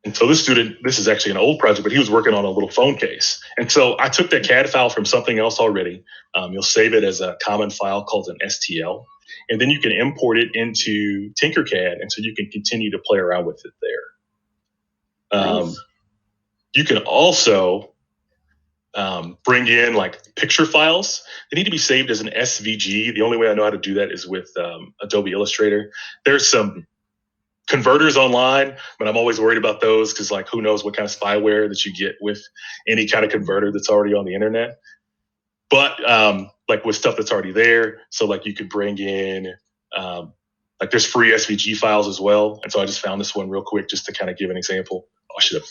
And so this student, this is actually an old project, but he was working on a little phone case. And so I took that CAD file from something else already. You'll save it as a common file called an STL. And then you can import it into Tinkercad, and so you can continue to play around with it there. Nice. You can also bring in like picture files. They need to be saved as an SVG. The only way I know how to do that is with Adobe Illustrator. There's some converters online, but I'm always worried about those because like who knows what kind of spyware that you get with any kind of converter that's already on the internet. But like with stuff that's already there, so like you could bring in like there's free SVG files as well. And so I just found this one real quick just to kind of give an example. Oh, I should have.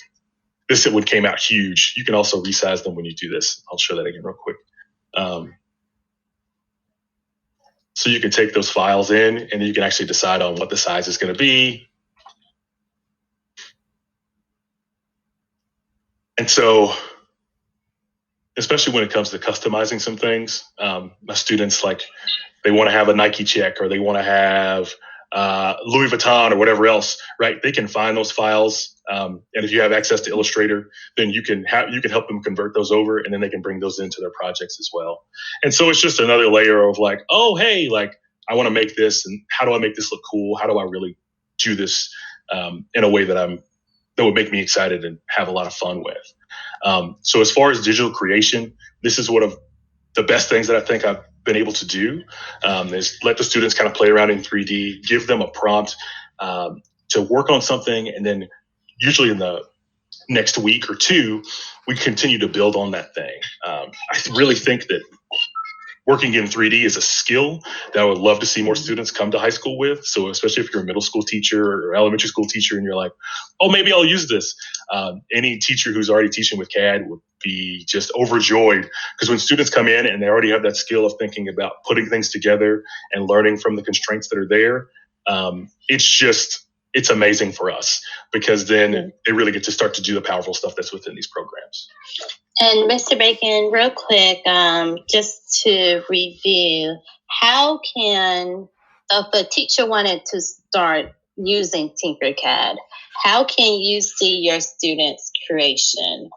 This one came out huge. You can also resize them when you do this. I'll show that again real quick. So you can take those files in and then you can actually decide on what the size is going to be. And so, especially when it comes to customizing some things, my students, like they want to have a Nike check or they want to have Louis Vuitton or whatever else, right? They can find those files. And if you have access to Illustrator, then you can help them convert those over and then they can bring those into their projects as well. And so it's just another layer of like, oh, hey, like I want to make this and how do I make this look cool? How do I really do this in a way that would make me excited and have a lot of fun with. So as far as digital creation, this is one of the best things that I think I've been able to do is let the students kind of play around in 3D, give them a prompt to work on something, and then usually in the next week or two, we continue to build on that thing. I really think that working in 3D is a skill that I would love to see more students come to high school with. So especially if you're a middle school teacher or elementary school teacher and you're like, oh, maybe I'll use this. Any teacher who's already teaching with CAD would be just overjoyed because when students come in and they already have that skill of thinking about putting things together and learning from the constraints that are there, it's amazing for us because then they really get to start to do the powerful stuff that's within these programs. And Mr. Bacon, real quick, just to review, how can, if a teacher wanted to start using Tinkercad, how can you see your students' creation?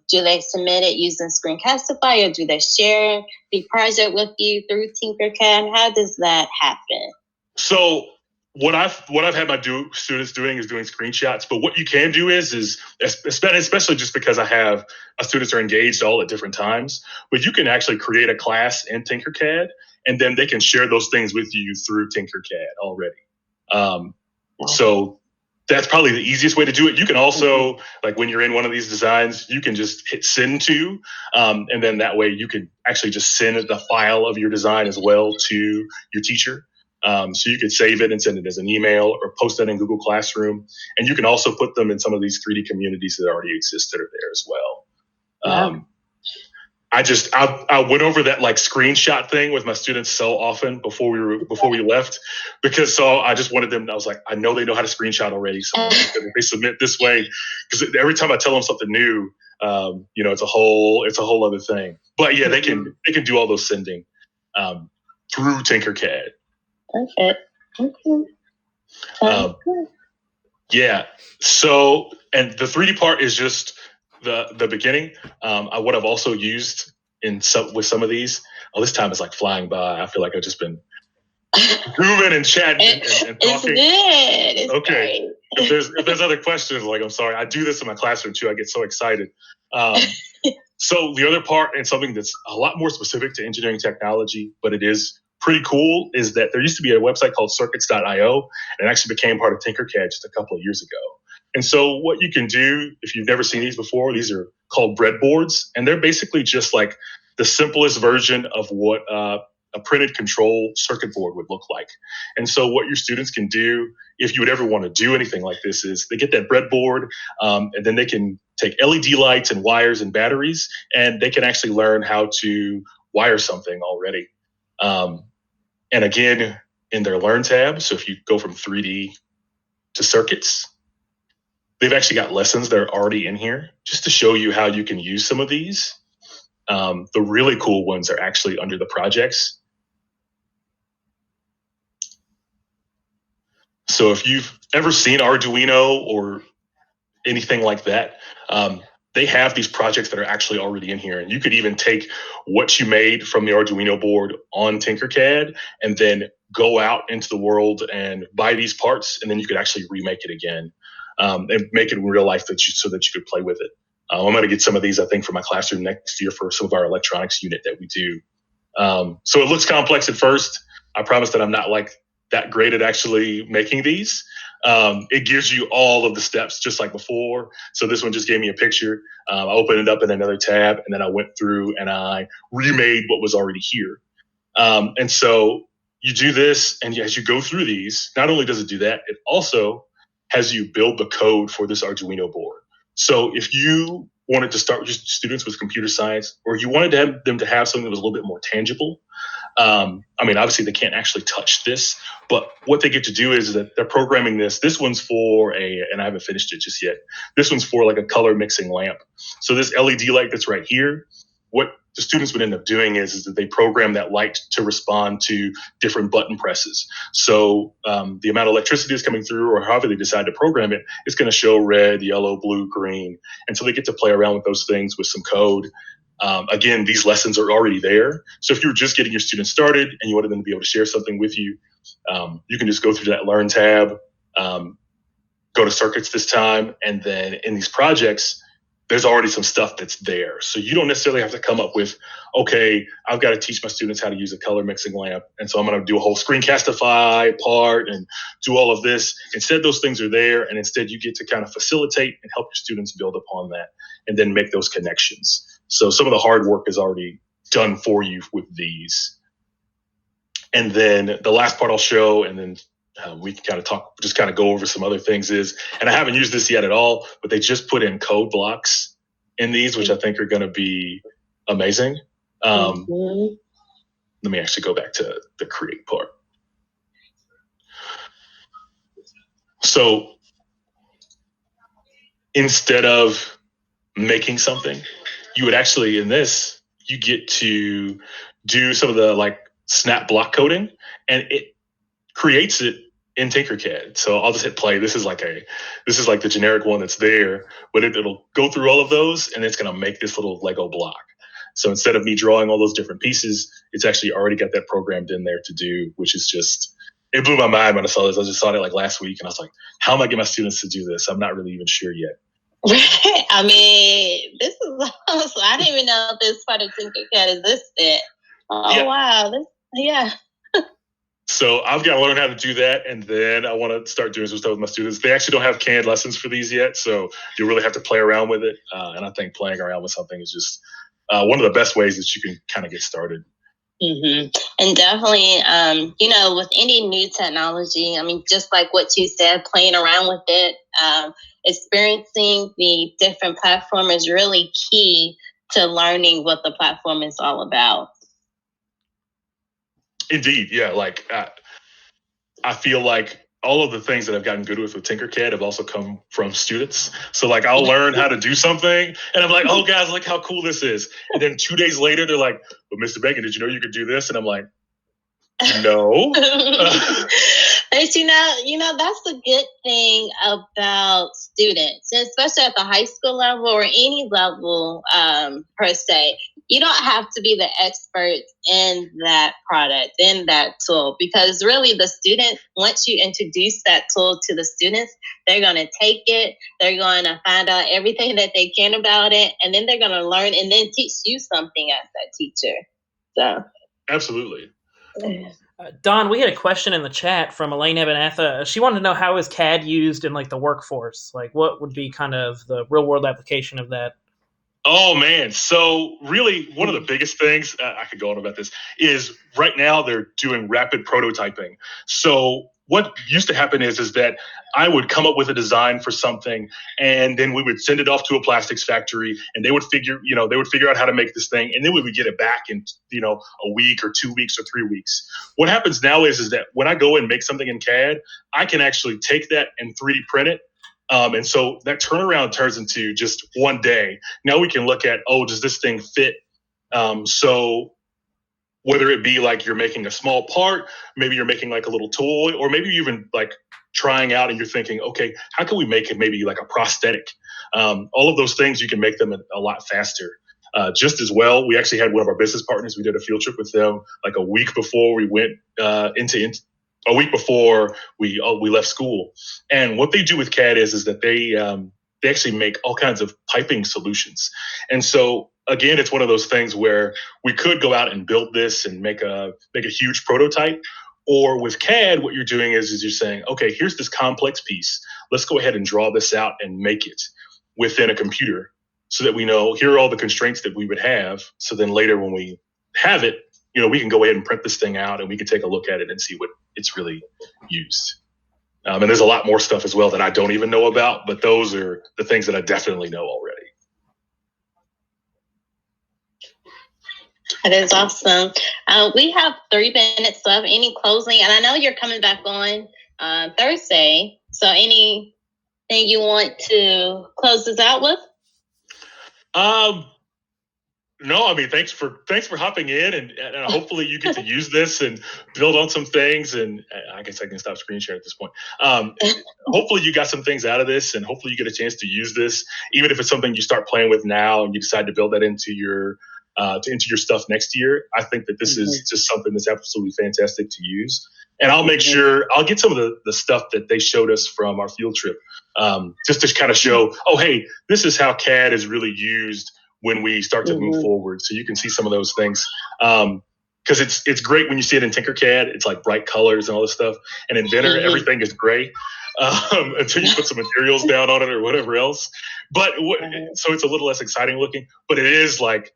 Do they submit it using Screencastify or do they share the project with you through Tinkercad? How does that happen? So what I've had my students doing is doing screenshots, but what you can do is especially just because I have students are engaged all at different times, but you can actually create a class in Tinkercad and then they can share those things with you through Tinkercad already. So that's probably the easiest way to do it. You can also, like when you're in one of these designs, you can just hit send to, and then that way you can actually just send the file of your design as well to your teacher. So you could save it and send it as an email or post that in Google Classroom. And you can also put them in some of these 3D communities that already exist that are there as well. Wow. I went over that like screenshot thing with my students so often before we left because I just wanted them, I was like, I know they know how to screenshot already. So if they submit this way, because every time I tell them something new, it's a whole other thing. But yeah, they can do all those sending through Tinkercad. Perfect. Okay. Yeah. So, and the 3D part is just the beginning. What I've also used with some of these. Oh, this time is like flying by. I feel like I've just been zooming and chatting and talking. It's good. It's okay. Great. If there's other questions, like I'm sorry, I do this in my classroom too. I get so excited. So the other part, and something that's a lot more specific to engineering technology, but it is pretty cool is that there used to be a website called circuits.io, and it actually became part of Tinkercad just a couple of years ago. And so what you can do, if you've never seen these before, these are called breadboards, and they're basically just like the simplest version of what a printed control circuit board would look like. And so what your students can do, if you would ever want to do anything like this, is they get that breadboard, and then they can take LED lights and wires and batteries, and they can actually learn how to wire something already. And again, in their Learn tab, so if you go from 3D to circuits, they've actually got lessons that are already in here just to show you how you can use some of these. The really cool ones are actually under the projects. So if you've ever seen Arduino or anything like that, they have these projects that are actually already in here. And you could even take what you made from the Arduino board on Tinkercad and then go out into the world and buy these parts, and then you could actually remake it again and make it in real life so that you could play with it. I'm going to get some of these, I think, for my classroom next year for some of our electronics unit that we do. So it looks complex at first. I promise that I'm not like that great at actually making these. It gives you all of the steps just like before. So this one just gave me a picture. I opened it up in another tab, and then I went through and I remade what was already here. And so you do this, and as you go through these, not only does it do that, it also has you build the code for this Arduino board. So if you wanted to start with just students with computer science, or you wanted to have them to have something that was a little bit more tangible, I mean, obviously they can't actually touch this, but what they get to do is that they're programming this. This one's for and I haven't finished it just yet. This one's for like a color mixing lamp. So this LED light that's right here, what the students would end up doing is that they program that light to respond to different button presses. So the amount of electricity is coming through, or however they decide to program it, it's going to show red, yellow, blue, green. And so they get to play around with those things with some code. Again, these lessons are already there. So if you're just getting your students started and you wanted them to be able to share something with you, you can just go through that Learn tab, go to circuits this time, and then in these projects, there's already some stuff that's there. So you don't necessarily have to come up with, okay, I've got to teach my students how to use a color mixing lamp, and so I'm going to do a whole Screencastify part and do all of this. Instead, those things are there, and instead you get to kind of facilitate and help your students build upon that and then make those connections. So some of the hard work is already done for you with these. And then the last part I'll show, and then we can kind of talk, just kind of go over some other things is, and I haven't used this yet at all, but they just put in code blocks in these, which I think are going to be amazing. Let me actually go back to the create part. So instead of making something, you would actually, in this, you get to do some of the like snap block coding, and it creates it in Tinkercad. So I'll just hit play. This is like the generic one that's there, but it'll go through all of those, and it's going to make this little Lego block. So instead of me drawing all those different pieces, it's actually already got that programmed in there to do, which is just, it blew my mind when I saw this. I just saw it like last week, and I was like, how am I getting my students to do this? I'm not really even sure yet. I mean, this is awesome. I didn't even know this part of Tinkercad existed. Oh, yeah. Wow. Yeah. So I've got to learn how to do that, and then I want to start doing some stuff with my students. They actually don't have CAD lessons for these yet, so you really have to play around with it. And I think playing around with something is just one of the best ways that you can kind of get started. Mm-hmm. And definitely, with any new technology, I mean, just like what you said, playing around with it, experiencing the different platform is really key to learning what the platform is all about. Indeed, yeah. Like I feel like all of the things that I've gotten good with Tinkercad have also come from students. So like I'll learn how to do something, and I'm like, oh guys, look how cool this is. And then 2 days later, they're like, well, Mr. Bacon, did you know you could do this? And I'm like, no. But that's the good thing about students, especially at the high school level or any level per se. You don't have to be the expert in that product, in that tool, because really the student, once you introduce that tool to the students, they're going to take it, they're going to find out everything that they can about it, and then they're going to learn and then teach you something as that teacher. So absolutely. Don, we had a question in the chat from Elaine Ebenatha. She wanted to know, how is CAD used in like the workforce? Like, what would be kind of the real world application of that? Oh man. So really one of the biggest things, I could go on about this, is right now they're doing rapid prototyping. So what used to happen is that I would come up with a design for something, and then we would send it off to a plastics factory, and they would figure out how to make this thing, and then we would get it back in, a week or 2 weeks or 3 weeks. What happens now is that when I go and make something in CAD, I can actually take that and 3D print it. And so that turnaround turns into just one day. Now we can look at, does this thing fit? So whether it be like you're making a small part, maybe you're making like a little toy, or maybe you're even like trying out and you're thinking, okay, how can we make it maybe like a prosthetic? All of those things, you can make them a lot faster. Just as well, we actually had one of our business partners, we did a field trip with them like a week before we went a week before we left school. And what they do with CAD is that they actually make all kinds of piping solutions. And so again, it's one of those things where we could go out and build this and make a huge prototype. Or with CAD, what you're doing is you're saying, okay, here's this complex piece. Let's go ahead and draw this out and make it within a computer, so that we know here are all the constraints that we would have. So then later when we have it, we can go ahead and print this thing out, and we can take a look at it and see what it's really used. And there's a lot more stuff as well that I don't even know about, but those are the things that I definitely know already. That is awesome. We have 3 minutes left. Any closing? And I know you're coming back on Thursday. So anything you want to close this out with? No, I mean, thanks for hopping in, and hopefully you get to use this and build on some things. And I guess I can stop screen sharing at this point. Hopefully you got some things out of this, and hopefully you get a chance to use this, even if it's something you start playing with now and you decide to build that into your stuff next year. I think that this is just something that's absolutely fantastic to use. And I'll make sure I'll get some of the stuff that they showed us from our field trip, just to kind of show, hey, this is how CAD is really used when we start to move forward. So you can see some of those things. Because it's great when you see it in Tinkercad. It's like bright colors and all this stuff. And Inventor, everything is gray until you put some materials down on it or whatever else. But so it's a little less exciting looking. But it is like,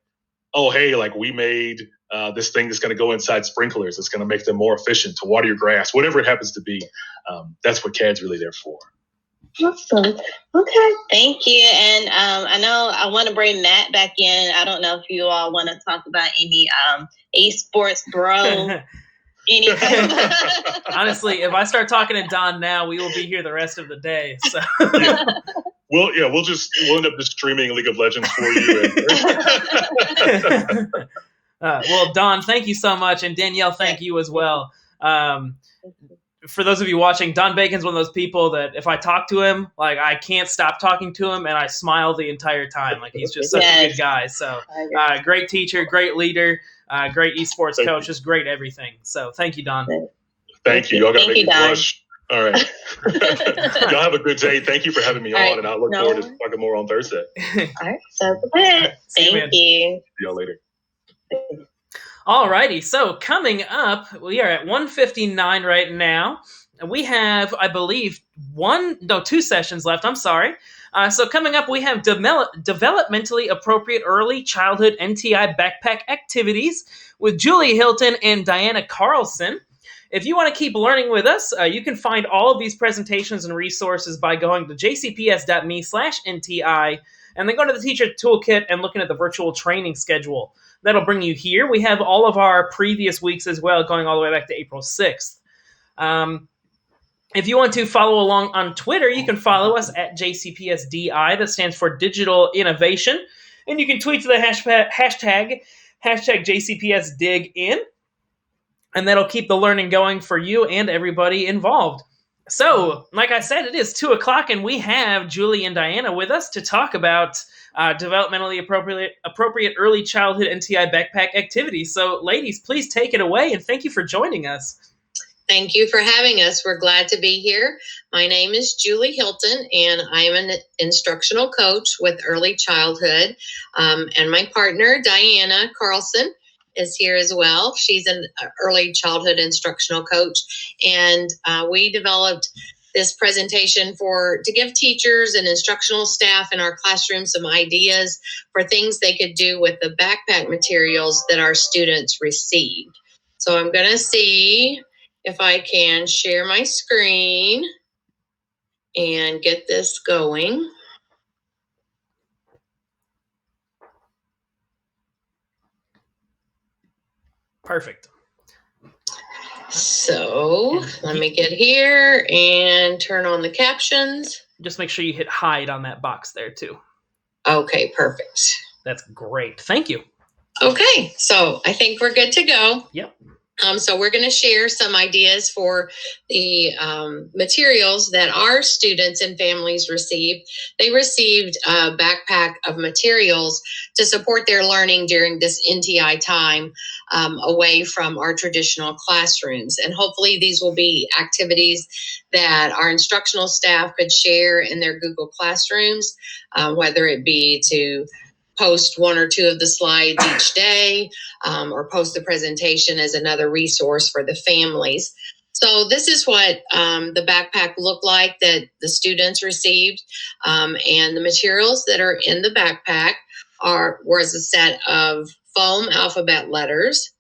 hey, like we made this thing that's going to go inside sprinklers. It's going to make them more efficient to water your grass, whatever it happens to be. That's what CAD's really there for. Awesome. Okay. Thank you. And I know I want to bring Matt back in. I don't know if you all want to talk about any esports bro. Honestly, if I start talking to Don now, we will be here the rest of the day. So we'll end up just streaming League of Legends for you. Well, Don, thank you so much, and Danielle, thank you as well. For those of you watching, Don Bacon's one of those people that if I talk to him, like I can't stop talking to him, and I smile the entire time. Like he's just such a good guy. So great teacher, great leader, great esports coach, just great everything. So thank you, Don. Thank you. Y'all got to make me blush. All right. Y'all have a good day. Thank you for having me on, and I look forward to talking more on Thursday. All right. So good. Thank you. See y'all later. Alrighty, so coming up, we are at 1:59 right now. We have, I believe, 2 sessions left. I'm sorry. So coming up, we have developmentally appropriate early childhood NTI backpack activities with Julie Hilton and Diana Carlson. If you want to keep learning with us, you can find all of these presentations and resources by going to jcps.me/NTI and then go to the teacher toolkit and looking at the virtual training schedule. That'll bring you here. We have all of our previous weeks as well, going all the way back to April 6th. If you want to follow along on Twitter, you can follow us at JCPSDI. That stands for Digital Innovation. And you can tweet to the hashtag JCPSDigIn. And that'll keep the learning going for you and everybody involved. So, like I said, it is 2 o'clock, and we have Julie and Diana with us to talk about developmentally appropriate early childhood NTI backpack activities. So, ladies, please take it away, and thank you for joining us. Thank you for having us. We're glad to be here. My name is Julie Hilton, and I am an instructional coach with early childhood. And my partner, Diana Carlson, is here as well. She's an early childhood instructional coach, and we developed this presentation to give teachers and instructional staff in our classroom some ideas for things they could do with the backpack materials that our students received. So I'm going to see if I can share my screen and get this going. Perfect. So let me get here and turn on the captions. Just make sure you hit hide on that box there too. Okay, perfect. That's great. Thank you. Okay, so I think we're good to go. Yep. So we're going to share some ideas for the materials that our students and families received. They received a backpack of materials to support their learning during this NTI time away from our traditional classrooms. And hopefully these will be activities that our instructional staff could share in their Google Classrooms, whether it be to post one or two of the slides each day, or post the presentation as another resource for the families. So this is what the backpack looked like that the students received. And the materials that are in the backpack was a set of foam alphabet letters.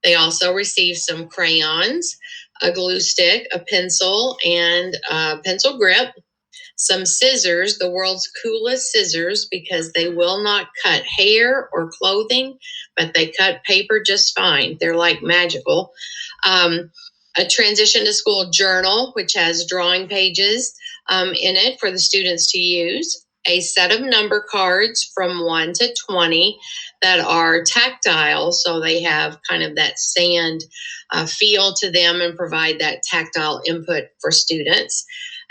They also received some crayons, a glue stick, a pencil, and a pencil grip. Some scissors, the world's coolest scissors, because they will not cut hair or clothing, but they cut paper just fine. They're like magical. A transition to school journal, which has drawing pages in it for the students to use. A set of number cards from 1 to 20 that are tactile, so they have kind of that sand feel to them and provide that tactile input for students.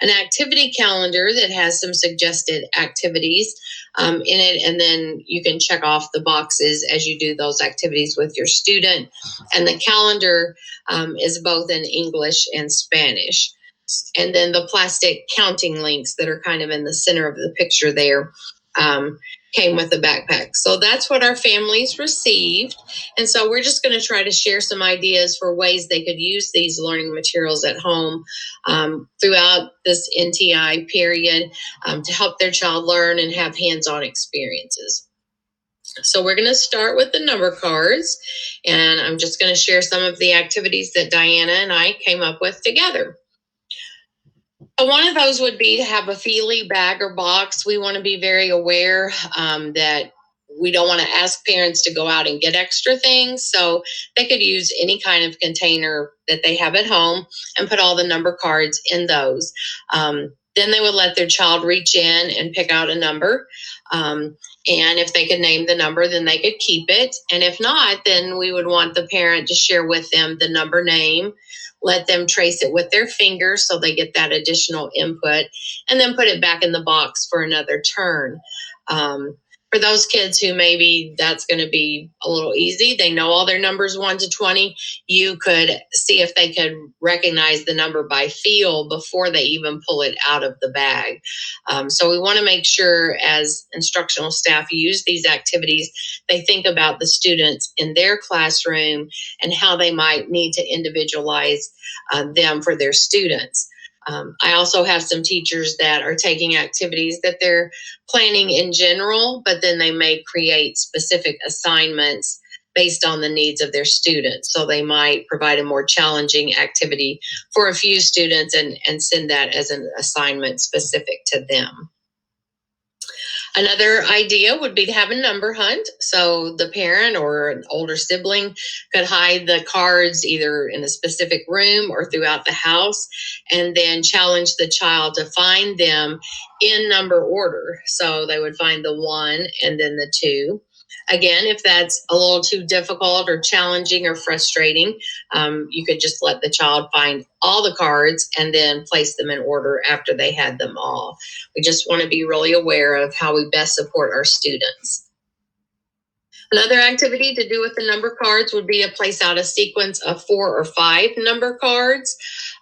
An activity calendar that has some suggested activities in it, and then you can check off the boxes as you do those activities with your student. And the calendar is both in English and Spanish. And then the plastic counting links that are kind of in the center of the picture there came with the backpack. So that's what our families received. And so we're just going to try to share some ideas for ways they could use these learning materials at home throughout this NTI period to help their child learn and have hands-on experiences. So we're going to start with the number cards, and I'm just going to share some of the activities that Diana and I came up with together. One of those would be to have a Feely bag or box. We want to be very aware that we don't want to ask parents to go out and get extra things. So they could use any kind of container that they have at home and put all the number cards in those. Then they would let their child reach in and pick out a number. And if they could name the number, then they could keep it. And if not, then we would want the parent to share with them the number name, let them trace it with their fingers so they get that additional input, and then put it back in the box for another turn. For those kids who maybe that's going to be a little easy, they know all their numbers 1 to 20, you could see if they could recognize the number by feel before they even pull it out of the bag. So we want to make sure as instructional staff use these activities, they think about the students in their classroom and how they might need to individualize them for their students. I also have some teachers that are taking activities that they're planning in general, but then they may create specific assignments based on the needs of their students. So they might provide a more challenging activity for a few students and send that as an assignment specific to them. Another idea would be to have a number hunt. So the parent or an older sibling could hide the cards either in a specific room or throughout the house, and then challenge the child to find them in number order. So they would find the 1 and then the 2. Again, if that's a little too difficult or challenging or frustrating, you could just let the child find all the cards and then place them in order after they had them all. We just want to be really aware of how we best support our students. Another activity to do with the number cards would be to place out a sequence of 4 or 5 number cards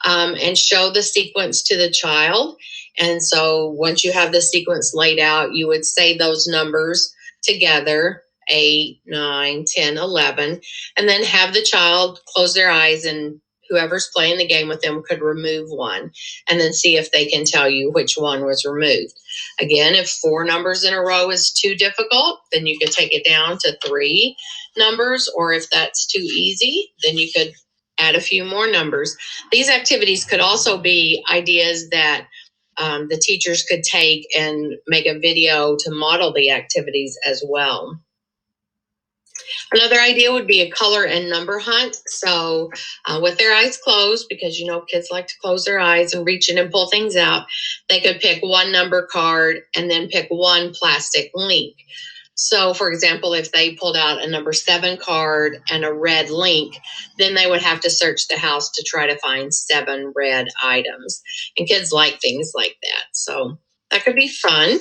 and show the sequence to the child. And so once you have the sequence laid out, you would say those numbers together 8, 9, 10, 11, and then have the child close their eyes, and whoever's playing the game with them could remove one, and then see if they can tell you which one was removed. Again, if 4 numbers in a row is too difficult, then you could take it down to 3 numbers, or if that's too easy, then you could add a few more numbers. These activities could also be ideas that the teachers could take and make a video to model the activities as well. Another idea would be a color and number hunt. So with their eyes closed, because kids like to close their eyes and reach in and pull things out, they could pick one number card and then pick one plastic link. So for example, if they pulled out a number 7 card and a red link, then they would have to search the house to try to find 7 red items. And kids like things like that. So that could be fun.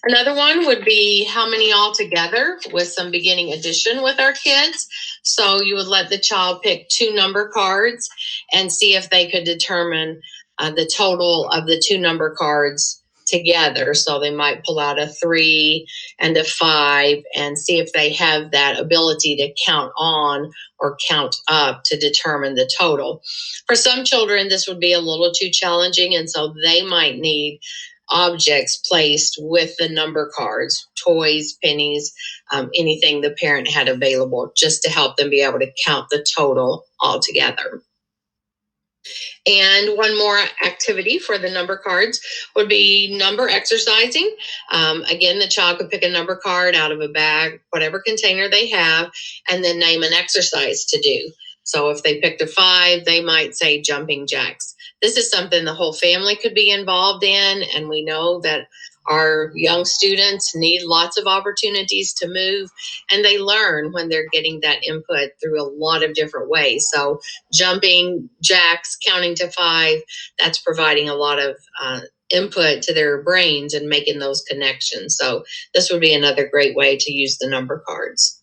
Another one would be how many altogether, with some beginning addition with our kids. So you would let the child pick 2 number cards and see if they could determine the total of the 2 number cards together. So they might pull out a 3 and a 5 and see if they have that ability to count on or count up to determine the total. For some children, this would be a little too challenging, and so they might need objects placed with the number cards, toys, pennies, anything the parent had available, just to help them be able to count the total all together. And one more activity for the number cards would be number exercising. Again, the child could pick a number card out of a bag, whatever container they have, and then name an exercise to do. So if they picked a 5, they might say jumping jacks. This is something the whole family could be involved in, and we know that our young students need lots of opportunities to move, and they learn when they're getting that input through a lot of different ways. So jumping jacks, counting to 5, that's providing a lot of input to their brains and making those connections. So this would be another great way to use the number cards.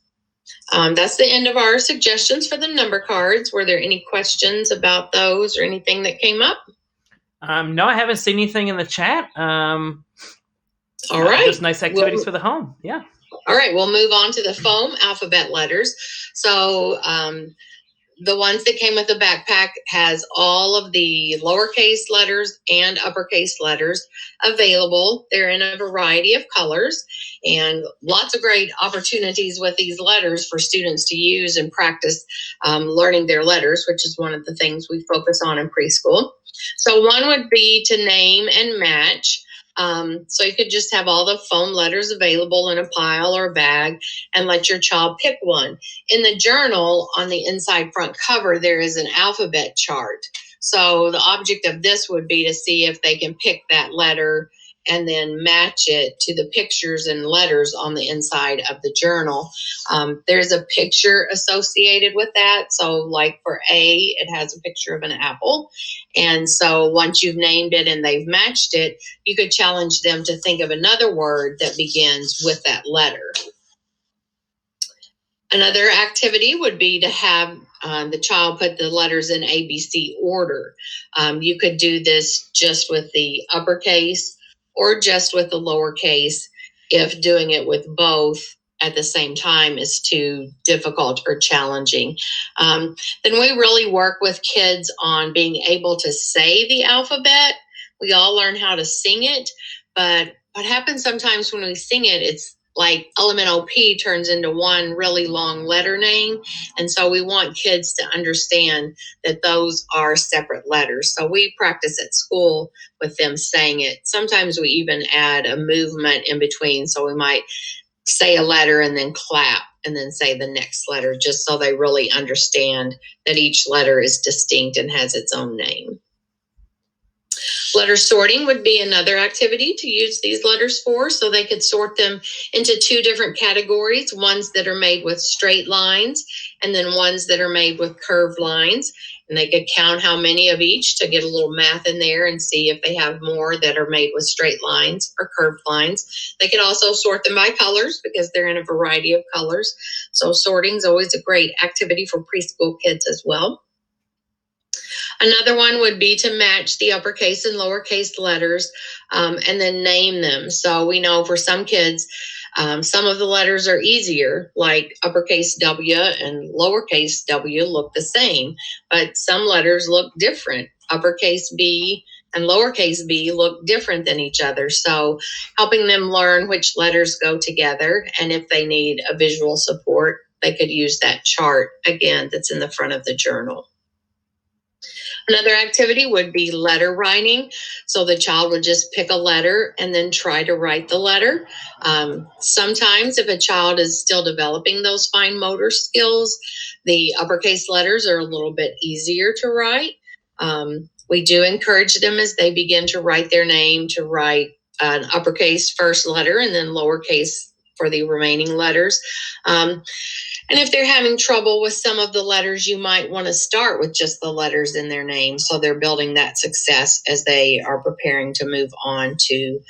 That's the end of our suggestions for the number cards. Were there any questions about those or anything that came up? No, I haven't seen anything in the chat. All right. Just nice activities for the home. Yeah. All right. We'll move on to the foam alphabet letters. So the ones that came with the backpack has all of the lowercase letters and uppercase letters available. They're in a variety of colors, and lots of great opportunities with these letters for students to use and practice learning their letters, which is one of the things we focus on in preschool. So one would be to name and match. So you could just have all the foam letters available in a pile or a bag and let your child pick one. In the journal, on the inside front cover, there is an alphabet chart. So the object of this would be to see if they can pick that letter and then match it to the pictures and letters on the inside of the journal. There's a picture associated with that. So like for A, it has a picture of an apple. And so once you've named it and they've matched it, you could challenge them to think of another word that begins with that letter. Another activity would be to have the child put the letters in ABC order. You could do this just with the uppercase or just with the lowercase if doing it with both at the same time is too difficult or challenging. Then we really work with kids on being able to say the alphabet. We all learn how to sing it, but what happens sometimes when we sing it, it's like LMNOP turns into one really long letter name. And so we want kids to understand that those are separate letters. So we practice at school with them saying it. Sometimes we even add a movement in between. So we might say a letter and then clap and then say the next letter, just so they really understand that each letter is distinct and has its own name. Letter sorting would be another activity to use these letters for, so they could sort them into 2 different categories, ones that are made with straight lines and then ones that are made with curved lines. And they could count how many of each to get a little math in there and see if they have more that are made with straight lines or curved lines. They could also sort them by colors because they're in a variety of colors. So sorting is always a great activity for preschool kids as well. Another one would be to match the uppercase and lowercase letters, and then name them. So we know for some kids, some of the letters are easier, like uppercase W and lowercase w look the same, but some letters look different. Uppercase B and lowercase b look different than each other. So helping them learn which letters go together, and if they need a visual support, they could use that chart again that's in the front of the journal. Another activity would be letter writing. So the child would just pick a letter and then try to write the letter. Sometimes if a child is still developing those fine motor skills, the uppercase letters are a little bit easier to write. We do encourage them as they begin to write their name to write an uppercase first letter and then lowercase for the remaining letters. And if they're having trouble with some of the letters, you might want to start with just the letters in their name, so they're building that success as they are preparing to move on to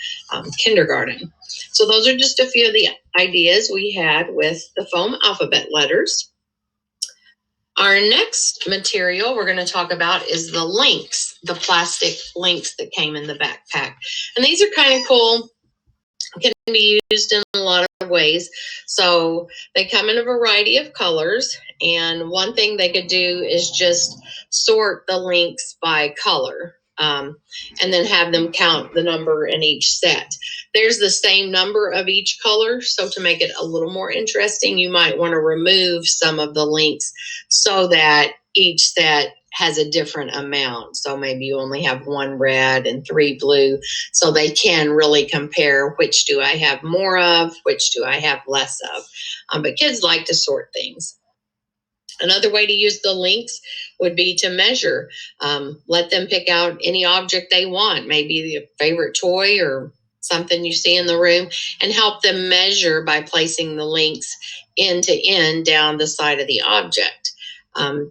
kindergarten. So those are just a few of the ideas we had with the foam alphabet letters. Our next material we're going to talk about is the links, the plastic links that came in the backpack. And these are kind of cool, can be used in a lot of ways. So they come in a variety of colors, and one thing they could do is just sort the links by color, and then have them count the number in each set. There's the same number of each color, so to make it a little more interesting, you might want to remove some of the links so that each set has a different amount. So maybe you only have 1 red and 3 blue, so they can really compare which do I have more of, which do I have less of. But kids like to sort things. Another way to use the links would be to measure. Let them pick out any object they want, maybe a favorite toy or something you see in the room, and help them measure by placing the links end to end down the side of the object.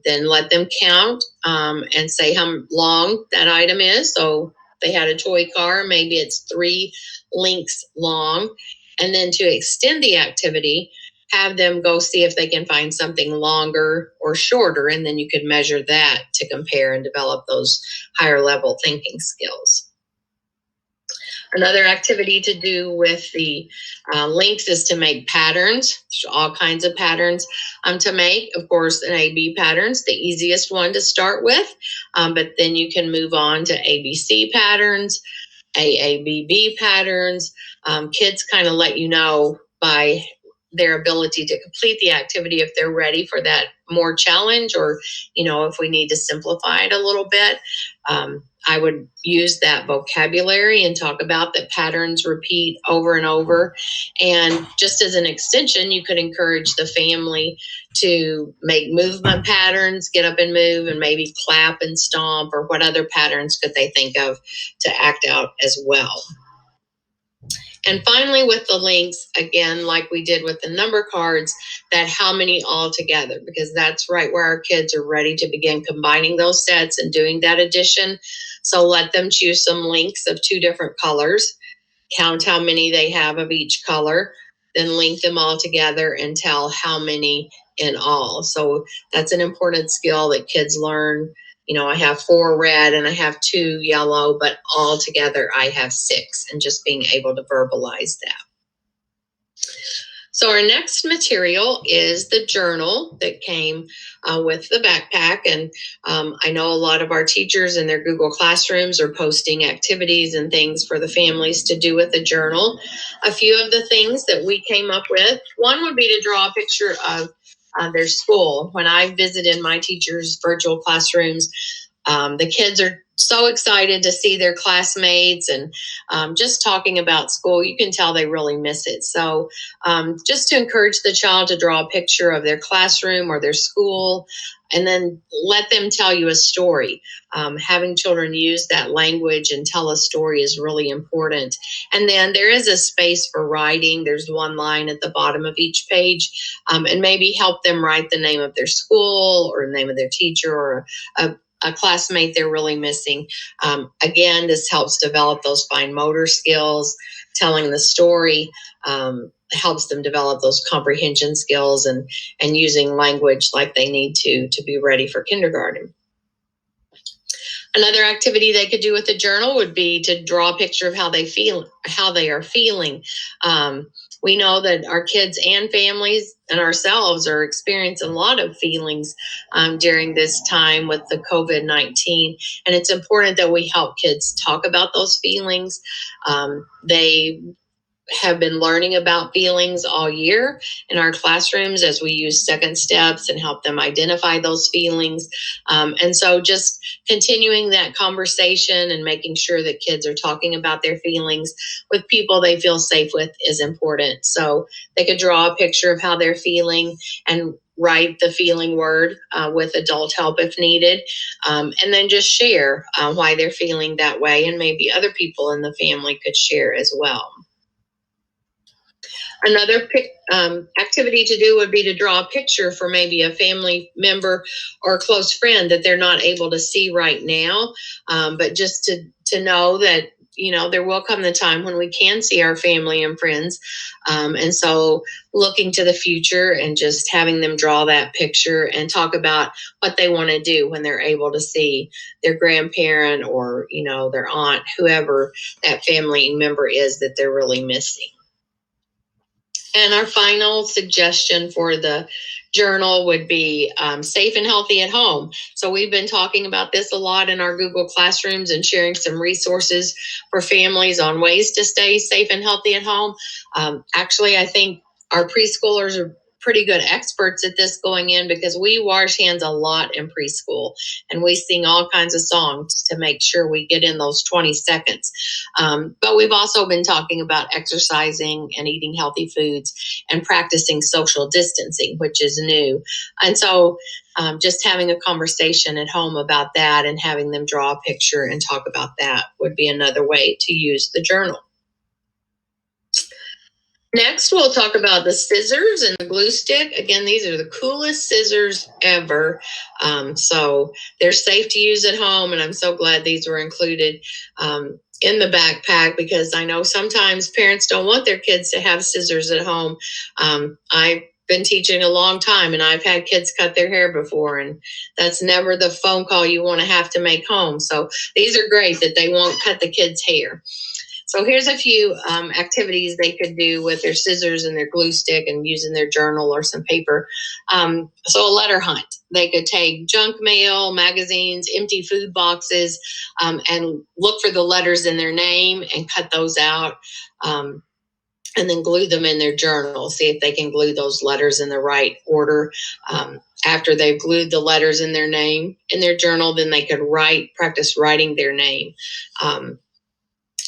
Then let them count and say how long that item is. So if they had a toy car, maybe it's 3 links long. And then to extend the activity, have them go see if they can find something longer or shorter, and then you could measure that to compare and develop those higher level thinking skills. Another activity to do with the links is to make patterns. There's all kinds of patterns to make. Of course, an AB pattern's the easiest one to start with, but then you can move on to ABC patterns, AABB patterns. Kids kind of let you know by their ability to complete the activity if they're ready for that more challenge, or if we need to simplify it a little bit. I would use that vocabulary and talk about that patterns repeat over and over. And just as an extension, you could encourage the family to make movement patterns, get up and move, and maybe clap and stomp, or what other patterns could they think of to act out as well. And finally, with the links, again, like we did with the number cards, that how many all together, because that's right where our kids are ready to begin combining those sets and doing that addition. So let them choose some links of 2 different colors, count how many they have of each color, then link them all together and tell how many in all. So that's an important skill that kids learn. I have 4 red and I have 2 yellow, but all together I have 6, and just being able to verbalize that. So our next material is the journal that came with the backpack. And I know a lot of our teachers in their Google Classrooms are posting activities and things for the families to do with the journal. A few of the things that we came up with, one would be to draw a picture of their school. When I visited my teachers' virtual classrooms, the kids are so excited to see their classmates, and just talking about school, you can tell they really miss it. So just to encourage the child to draw a picture of their classroom or their school, and then let them tell you a story. Having children use that language and tell a story is really important. And then there is a space for writing. There's 1 line at the bottom of each page, and maybe help them write the name of their school or the name of their teacher, or a classmate they're really missing. Again, this helps develop those fine motor skills. Telling the story helps them develop those comprehension skills and using language like they need to be ready for kindergarten. Another activity they could do with the journal would be to draw a picture of how they are feeling. We know that our kids and families and ourselves are experiencing a lot of feelings during this time with the COVID-19. And it's important that we help kids talk about those feelings. They have been learning about feelings all year in our classrooms as we use second steps and help them identify those feelings. And so just continuing that conversation and making sure that kids are talking about their feelings with people they feel safe with is important. So they could draw a picture of how they're feeling and write the feeling word with adult help if needed, and then just share why they're feeling that way, and maybe other people in the family could share as well. Another activity to do would be to draw a picture for maybe a family member or a close friend that they're not able to see right now, but just to know that, you know, there will come the time when we can see our family and friends. And so looking to the future and just having them draw that picture and talk about what they want to do when they're able to see their grandparent or, you know, their aunt, whoever that family member is that they're really missing. And our final suggestion for the journal would be safe and healthy at home. So we've been talking about this a lot in our Google Classrooms and sharing some resources for families on ways to stay safe and healthy at home. Actually, I think our preschoolers are pretty good experts at this going in, because we wash hands a lot in preschool and we sing all kinds of songs to make sure we get in those 20 seconds. But we've also been talking about exercising and eating healthy foods and practicing social distancing, which is new. And so just having a conversation at home about that and having them draw a picture and talk about that would be another way to use the journal. Next, we'll talk about the scissors and the glue stick. Again, these are the coolest scissors ever. So they're safe to use at home, and I'm so glad these were included in the backpack, because I know sometimes parents don't want their kids to have scissors at home. I've been teaching a long time, and I've had kids cut their hair before, and that's never the phone call you want to have to make home. So these are great that they won't cut the kids' hair. So here's a few activities they could do with their scissors and their glue stick and using their journal or some paper. So a letter hunt. They could take junk mail, magazines, empty food boxes, and look for the letters in their name and cut those out, and then glue them in their journal. See if they can glue those letters in the right order. After they've glued the letters in their name in their journal, then they could practice writing their name.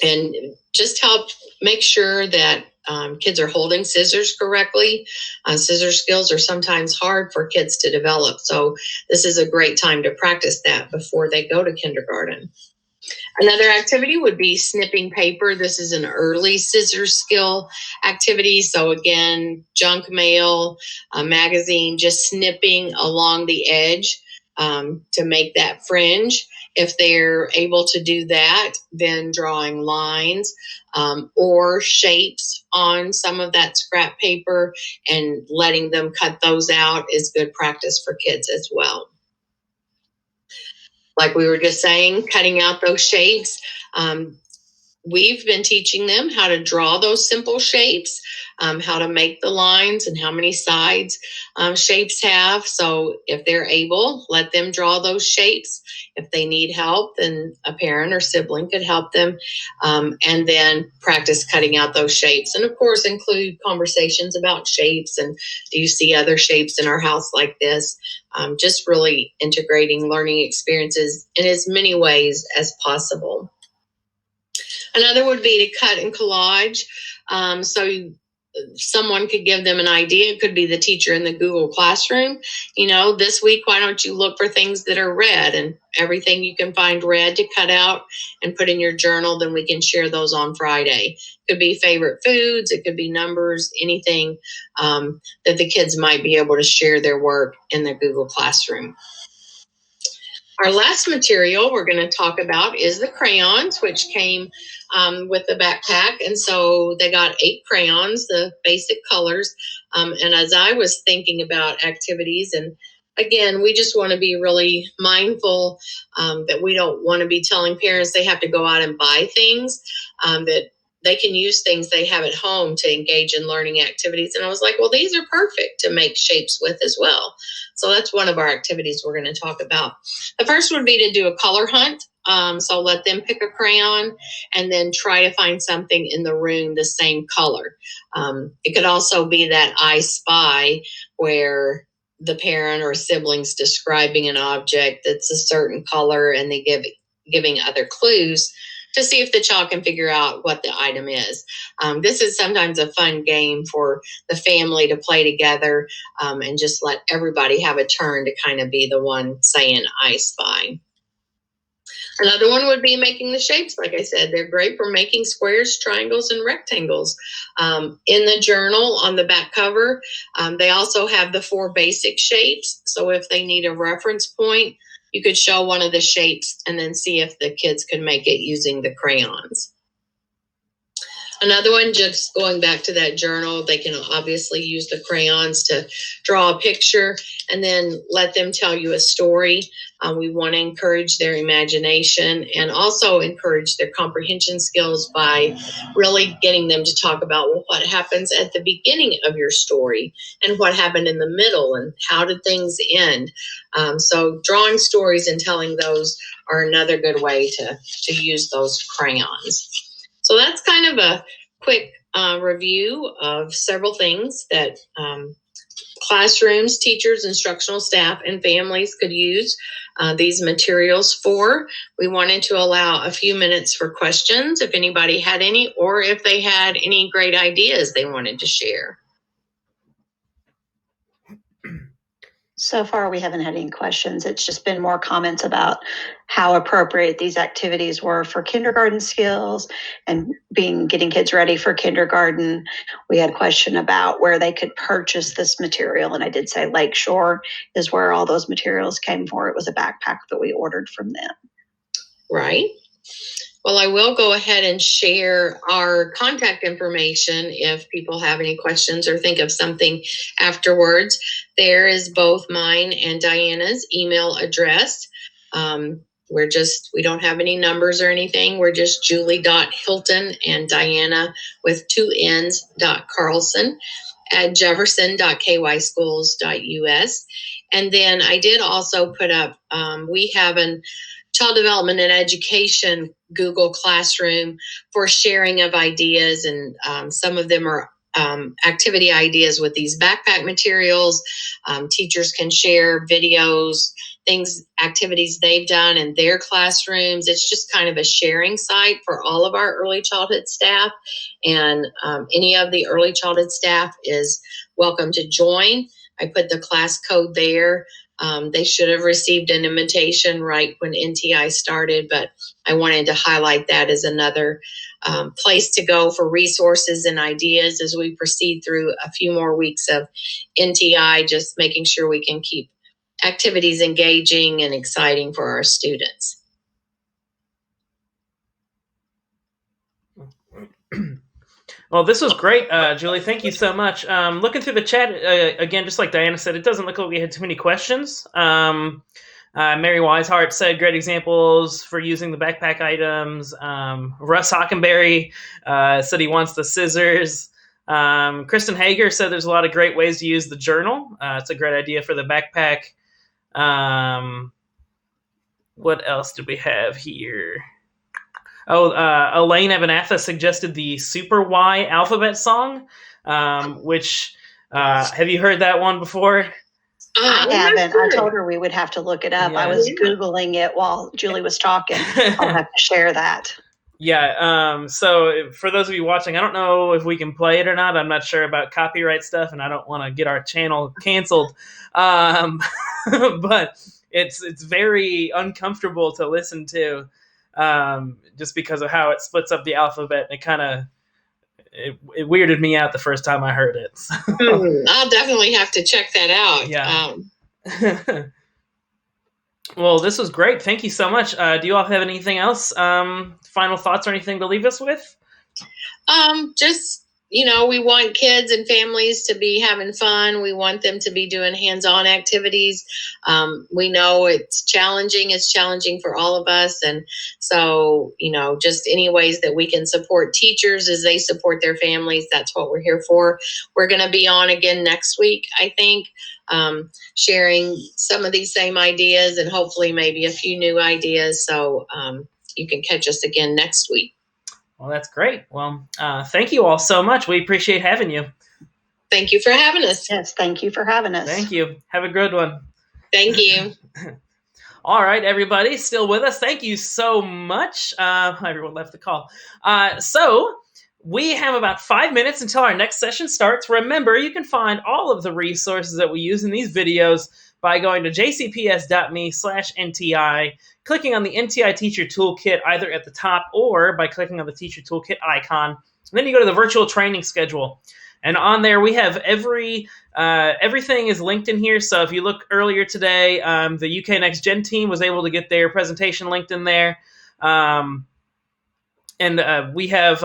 And just help make sure that kids are holding scissors correctly. Scissor skills are sometimes hard for kids to develop. So this is a great time to practice that before they go to kindergarten. Another activity would be snipping paper. This is an early scissor skill activity. So again, junk mail, a magazine, just snipping along the edge to make that fringe. If they're able to do that, then drawing lines or shapes on some of that scrap paper and letting them cut those out is good practice for kids as well. Like we were just saying, cutting out those shapes. We've been teaching them how to draw those simple shapes, how to make the lines and how many sides shapes have. So if they're able, let them draw those shapes. If they need help, then a parent or sibling could help them, and then practice cutting out those shapes. And of course, include conversations about shapes and do you see other shapes in our house like this? Just really integrating learning experiences in as many ways as possible. Another would be to cut and collage. So someone could give them an idea. It could be the teacher in the Google Classroom. You know, this week, why don't you look for things that are red, and everything you can find red to cut out and put in your journal, then we can share those on Friday. It could be favorite foods. It could be numbers, anything that the kids might be able to share their work in the Google Classroom. Our last material we're going to talk about is the crayons, which came with the backpack. And so they got 8 crayons, the basic colors. And as I was thinking about activities and again, we just want to be really mindful that we don't want to be telling parents they have to go out and buy things, that they can use things they have at home to engage in learning activities. And I was like, well, these are perfect to make shapes with as well. So that's one of our activities we're going to talk about. The first would be to do a color hunt. So let them pick a crayon and then try to find something in the room the same color. It could also be that I Spy, where the parent or siblings describing an object that's a certain color and they giving other clues to see if the child can figure out what the item is. This is sometimes a fun game for the family to play together and just let everybody have a turn to kind of be the one saying I Spy. Another one would be making the shapes. Like I said, they're great for making squares, triangles, and rectangles. In the journal on the back cover, they also have the 4 basic shapes. So if they need a reference point, you could show one of the shapes and then see if the kids can make it using the crayons. Another one, just going back to that journal, they can obviously use the crayons to draw a picture and then let them tell you a story. We want to encourage their imagination and also encourage their comprehension skills by really getting them to talk about, well, what happens at the beginning of your story and what happened in the middle and how did things end. So drawing stories and telling those are another good way to use those crayons. So that's kind of a quick review of several things that classrooms, teachers, instructional staff, and families could use these materials for. We wanted to allow a few minutes for questions if anybody had any, or if they had any great ideas they wanted to share. So far, we haven't had any questions. It's just been more comments about how appropriate these activities were for kindergarten skills and getting kids ready for kindergarten. We had a question about where they could purchase this material, and I did say Lakeshore is where all those materials came from. It was a backpack that we ordered from them. Right. Well, I will go ahead and share our contact information if people have any questions or think of something afterwards. There is both mine and Diana's email address. We don't have any numbers or anything. We're just Julie.Hilton and Diana with 2 N's .Carlson at jefferson.kyschools.us. And then I did also put up, we have an Child Development and Education Google Classroom for sharing of ideas, and some of them are activity ideas with these backpack materials. Teachers can share videos, activities they've done in their classrooms. It's just kind of a sharing site for all of our early childhood staff, and any of the early childhood staff is welcome to join. I put the class code there. They should have received an invitation right when NTI started, but I wanted to highlight that as another place to go for resources and ideas as we proceed through a few more weeks of NTI, just making sure we can keep activities engaging and exciting for our students. Well, this was great, Julie. Thank you so much. Looking through the chat, again, just like Diana said, it doesn't look like we had too many questions. Mary Weishart said, great examples for using the backpack items. Russ Hockenberry said he wants the scissors. Kristen Hager said there's a lot of great ways to use the journal. It's a great idea for the backpack. What else do we have here? Elaine Evanatha suggested the Super Y alphabet song, which, have you heard that one before? I haven't. I told her we would have to look it up. Yeah. I was Googling it while Julie was talking. I'll have to share that. Yeah. So for those of you watching, I don't know if we can play it or not. I'm not sure about copyright stuff, and I don't want to get our channel canceled. But it's very uncomfortable to listen to. Just because of how it splits up the alphabet, and it weirded me out the first time I heard it. So. I'll definitely have to check that out. Yeah. Well, this was great. Thank you so much. Do you all have anything else? Final thoughts or anything to leave us with? Just we want kids and families to be having fun. We want them to be doing hands-on activities. We know it's challenging. It's challenging for all of us. And so, just any ways that we can support teachers as they support their families, that's what we're here for. We're going to be on again next week, I think, sharing some of these same ideas and hopefully maybe a few new ideas. So you can catch us again next week. Well, that's great. Well, thank you all so much. We appreciate having you. Thank you for having us. Yes, thank you for having us. Thank you. Have a good one. Thank you. All right, everybody, still with us. Thank you so much. Everyone left the call. So we have about 5 minutes until our next session starts. Remember, you can find all of the resources that we use in these videos by going to jcps.me/NTI, clicking on the NTI Teacher Toolkit either at the top or by clicking on the Teacher Toolkit icon. And then you go to the virtual training schedule. And on there, we have everything is linked in here. So if you look earlier today, the UK Next Gen team was able to get their presentation linked in there. And we have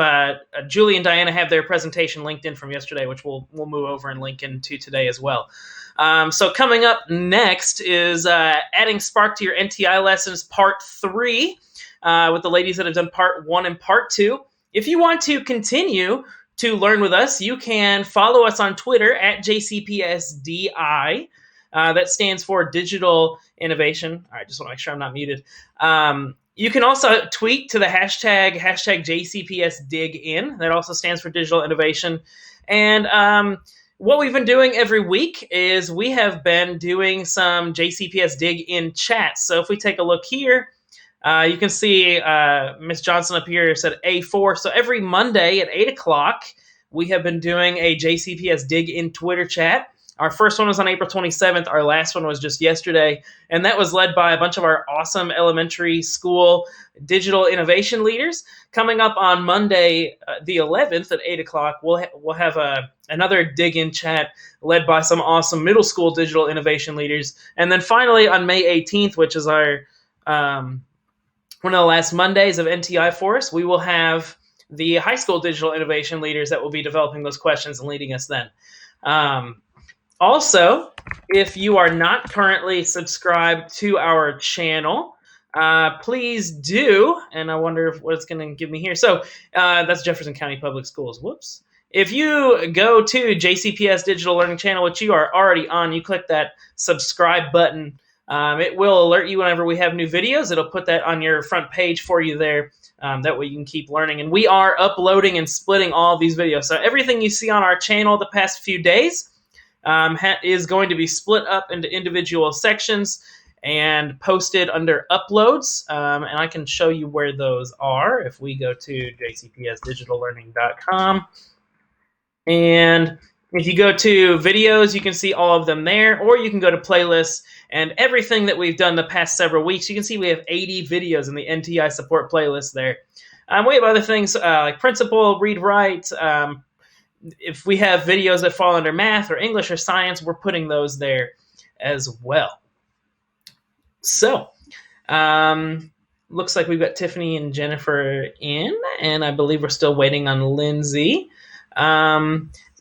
Julie and Diana have their presentation linked in from yesterday, which we'll move over and link into today as well. So coming up next is adding Spark to your NTI lessons, part 3, with the ladies that have done part 1 and part 2. If you want to continue to learn with us, you can follow us on Twitter at JCPSDI. That stands for Digital Innovation. All right, just want to make sure I'm not muted. You can also tweet to the hashtag JCPSDigIn. That also stands for Digital Innovation. And what we've been doing every week is we have been doing some JCPS Dig In chats. So if we take a look here, you can see Ms. Johnson up here said A4. So every Monday at 8 o'clock, we have been doing a JCPS Dig In Twitter chat. Our first one was on April 27th. Our last one was just yesterday. And that was led by a bunch of our awesome elementary school digital innovation leaders. Coming up on Monday, the 11th at 8 o'clock, we'll have another Dig In chat led by some awesome middle school digital innovation leaders. And then finally on May 18th, which is our one of the last Mondays of NTI for us, we will have the high school digital innovation leaders that will be developing those questions and leading us then. Also, if you are not currently subscribed to our channel, please do. And I wonder what it's going to give me here. So that's Jefferson County Public Schools. Whoops. If you go to JCPS Digital Learning Channel, which you are already on, you click that subscribe button. It will alert you whenever we have new videos. It'll put that on your front page for you there. That way you can keep learning. And we are uploading and splitting all of these videos. So everything you see on our channel the past few days is going to be split up into individual sections and posted under uploads. And I can show you where those are if we go to jcpsdigitallearning.com. And if you go to videos, you can see all of them there, or you can go to playlists and everything that we've done the past several weeks. You can see we have 80 videos in the NTI support playlist there. We have other things like Principal, Read Write. If we have videos that fall under math or English or science, we're putting those there as well. So, looks like we've got Tiffany and Jennifer in, and I believe we're still waiting on Lindsay.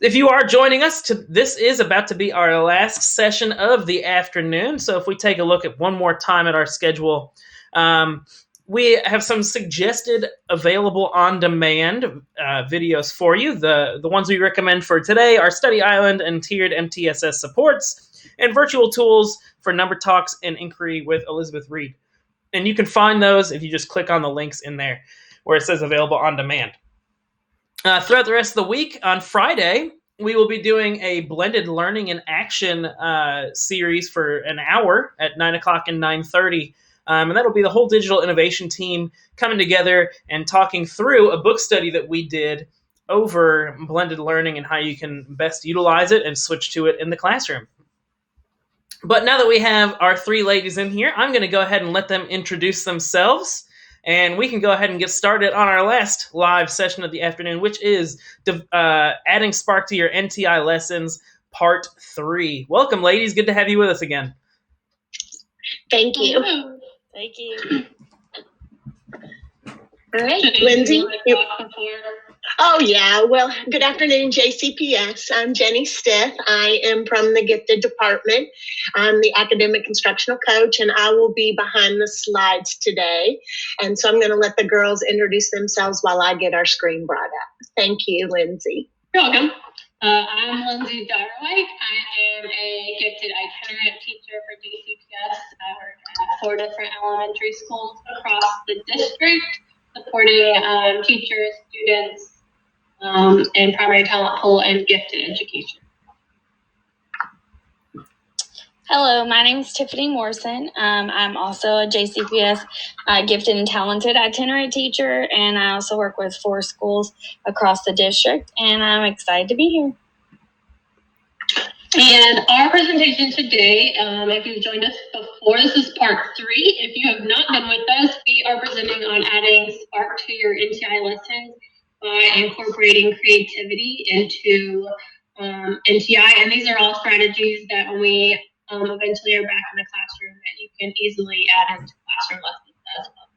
If you are joining us, this is about to be our last session of the afternoon. So if we take a look at one more time at our schedule, we have some suggested available on-demand videos for you. The ones we recommend for today are Study Island and tiered MTSS supports, and virtual tools for number talks and inquiry with Elizabeth Reed. And you can find those if you just click on the links in there where it says available on demand. Throughout the rest of the week, on Friday, we will be doing a blended learning in action series for an hour at 9 o'clock and 9:30. And that'll be the whole digital innovation team coming together and talking through a book study that we did over blended learning and how you can best utilize it and switch to it in the classroom. But now that we have our 3 ladies in here, I'm going to go ahead and let them introduce themselves. And we can go ahead and get started on our last live session of the afternoon, which is adding Spark to your NTI lessons, part 3. Welcome, ladies. Good to have you with us again. Thank you. Thank you. All right, Lindsay. Oh, yeah. Well, good afternoon, JCPS. I'm Jenny Stith. I am from the gifted department. I'm the academic instructional coach, and I will be behind the slides today. And so I'm going to let the girls introduce themselves while I get our screen brought up. Thank you, Lindsay. You're welcome. I'm Lindsay Darwike. I am a gifted itinerant teacher for JCPS. I work at 4 different elementary schools across the district, supporting teachers, students, in primary talent pool and gifted education. Hello, my name is Tiffany Morrison. I'm also a JCPS gifted and talented itinerant teacher, and I also work with 4 schools across the district, and I'm excited to be here. And our presentation today, if you've joined us before, this is part 3. If you have not been with us, we are presenting on adding Spark to your NTI lessons by incorporating creativity into NTI. And these are all strategies that when we eventually are back in the classroom that you can easily add into classroom lessons as well.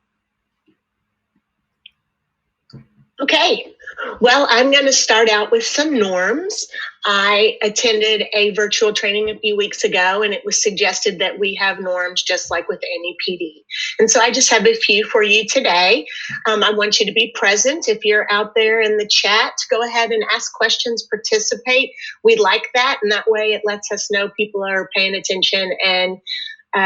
Okay. Well, I'm going to start out with some norms. I attended a virtual training a few weeks ago, and it was suggested that we have norms just like with any PD. And so I just have a few for you today. I want you to be present. If you're out there in the chat, go ahead and ask questions, participate. We like that, and that way it lets us know people are paying attention and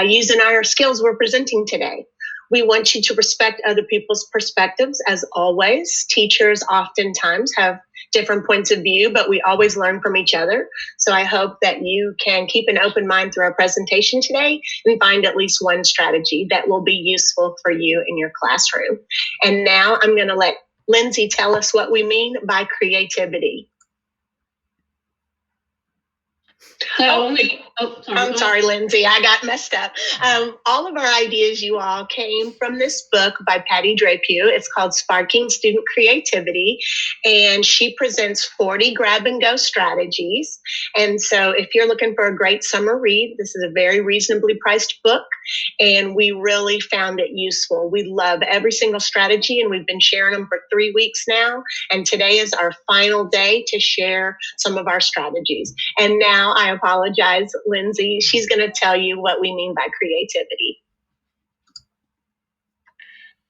using our skills we're presenting today. We want you to respect other people's perspectives, as always. Teachers oftentimes have different points of view, but we always learn from each other. So I hope that you can keep an open mind through our presentation today and find at least one strategy that will be useful for you in your classroom. And now I'm going to let Lindsay tell us what we mean by creativity. I'm sorry, Lindsay, I got messed up. All of our ideas, you all, came from this book by Patty Drapeau. It's called Sparking Student Creativity, and she presents 40 grab-and-go strategies. And so if you're looking for a great summer read, this is a very reasonably priced book, and we really found it useful. We love every single strategy, and we've been sharing them for 3 weeks now, and today is our final day to share some of our strategies. And now I apologize, Lindsay. She's going to tell you what we mean by creativity.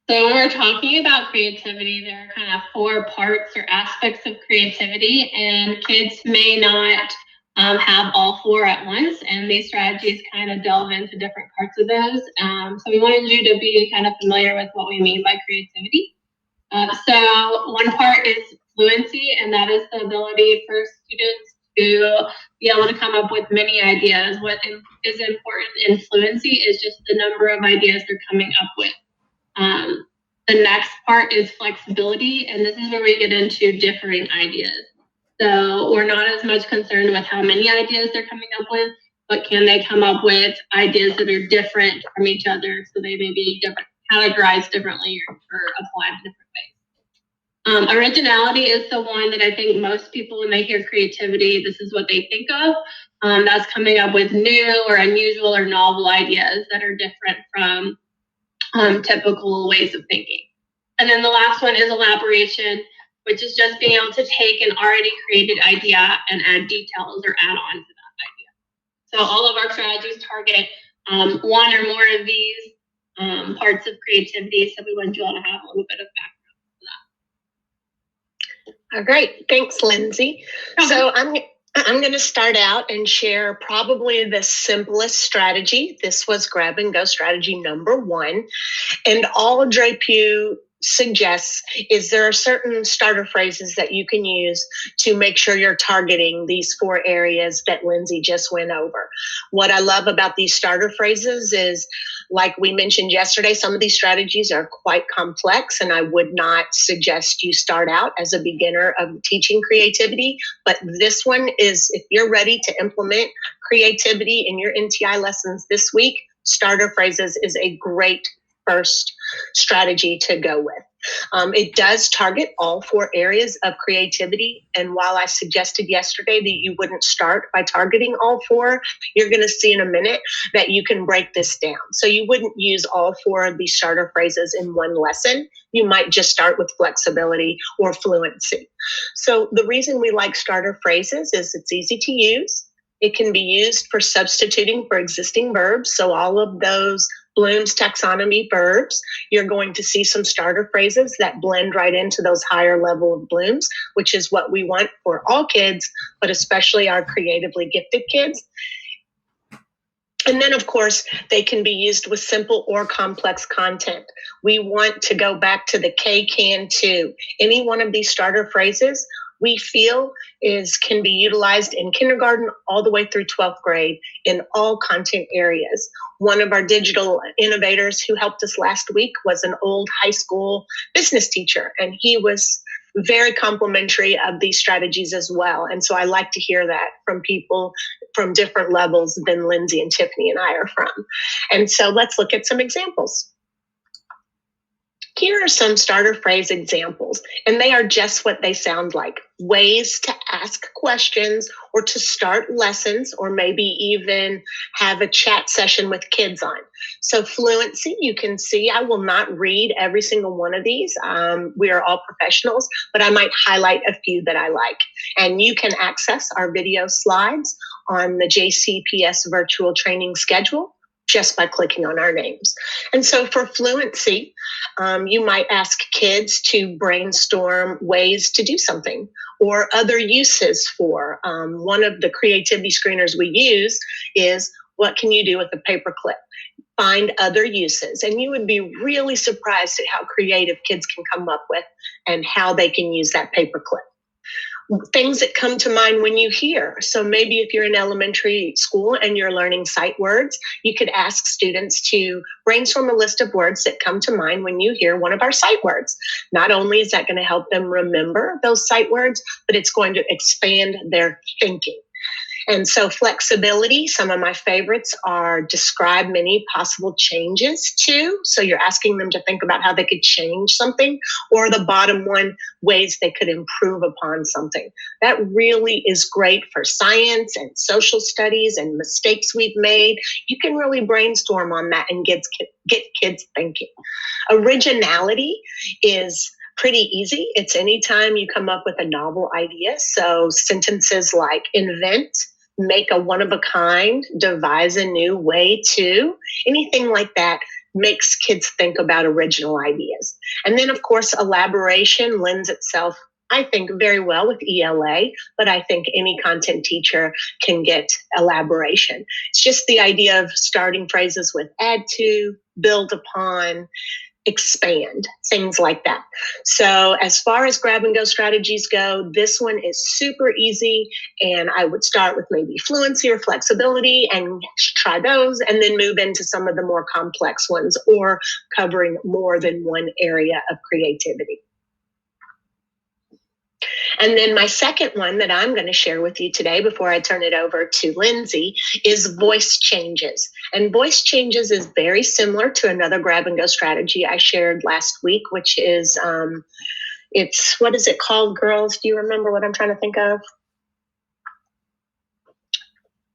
So when we're talking about creativity, there are kind of 4 parts or aspects of creativity, and kids may not have all 4 at once, and these strategies kind of delve into different parts of those. So we wanted you to be kind of familiar with what we mean by creativity. So one part is fluency, and that is the ability for students to be able to come up with many ideas. What is important in fluency is just the number of ideas they're coming up with. The next part is flexibility, and this is where we get into differing ideas. So we're not as much concerned with how many ideas they're coming up with, but can they come up with ideas that are different from each other, so they may be different, categorized differently or applied in different ways. Originality is the one that I think most people, when they hear creativity, this is what they think of. That's coming up with new or unusual or novel ideas that are different from typical ways of thinking. And then the last one is elaboration, which is just being able to take an already created idea and add details or add on to that idea. So all of our strategies target one or more of these parts of creativity. So we want you all to have a little bit of background. Great. Thanks, Lindsay. So I'm going to start out and share probably the simplest strategy. This was grab and go strategy number 1. And all Drapeau suggests is there are certain starter phrases that you can use to make sure you're targeting these 4 areas that Lindsay just went over. What I love about these starter phrases is, like we mentioned yesterday, some of these strategies are quite complex, and I would not suggest you start out as a beginner of teaching creativity. But this one is, if you're ready to implement creativity in your NTI lessons this week, starter phrases is a great first strategy to go with. It does target all 4 areas of creativity. And while I suggested yesterday that you wouldn't start by targeting all 4, you're going to see in a minute that you can break this down. So you wouldn't use all 4 of these starter phrases in one lesson. You might just start with flexibility or fluency. So the reason we like starter phrases is it's easy to use. It can be used for substituting for existing verbs. So all of those Bloom's taxonomy verbs, you're going to see some starter phrases that blend right into those higher level of Bloom's, which is what we want for all kids, but especially our creatively gifted kids. And then, of course, they can be used with simple or complex content. We want to go back to the can too. Any one of these starter phrases we feel can be utilized in kindergarten all the way through 12th grade in all content areas. One of our digital innovators who helped us last week was an old high school business teacher, and he was very complimentary of these strategies as well. And so I like to hear that from people from different levels than Lindsay and Tiffany and I are from. And so let's look at some examples. Here are some starter phrase examples, and they are just what they sound like. Ways to ask questions or to start lessons, or maybe even have a chat session with kids on. So fluency, you can see I will not read every single one of these. We are all professionals, but I might highlight a few that I like. And you can access our video slides on the JCPS virtual training schedule just by clicking on our names. And so for fluency, you might ask kids to brainstorm ways to do something or other uses for. One of the creativity screeners we use is, what can you do with a paperclip? Find other uses. And you would be really surprised at how creative kids can come up with and how they can use that paperclip. Things that come to mind when you hear. So maybe if you're in elementary school and you're learning sight words, you could ask students to brainstorm a list of words that come to mind when you hear one of our sight words. Not only is that going to help them remember those sight words, but it's going to expand their thinking. And so flexibility, some of my favorites are describe many possible changes to. So you're asking them to think about how they could change something, or the bottom one, ways they could improve upon something. That really is great for science and social studies and mistakes we've made. You can really brainstorm on that and get kids thinking. Originality is pretty easy. It's anytime you come up with a novel idea. So sentences like invent, make a one-of-a-kind, devise a new way to, anything like that makes kids think about original ideas. And then, of course, elaboration lends itself, I think, very well with ELA, but I think any content teacher can get elaboration. It's just the idea of starting phrases with add to, build upon, expand, things like that. So as far as grab and go strategies go, this one is super easy. And I would start with maybe fluency or flexibility and try those, and then move into some of the more complex ones or covering more than one area of creativity. And then my second one that I'm going to share with you today before I turn it over to Lindsay is voice changes. And voice changes is very similar to another grab and go strategy I shared last week, which is, what is it called, girls? Do you remember what I'm trying to think of?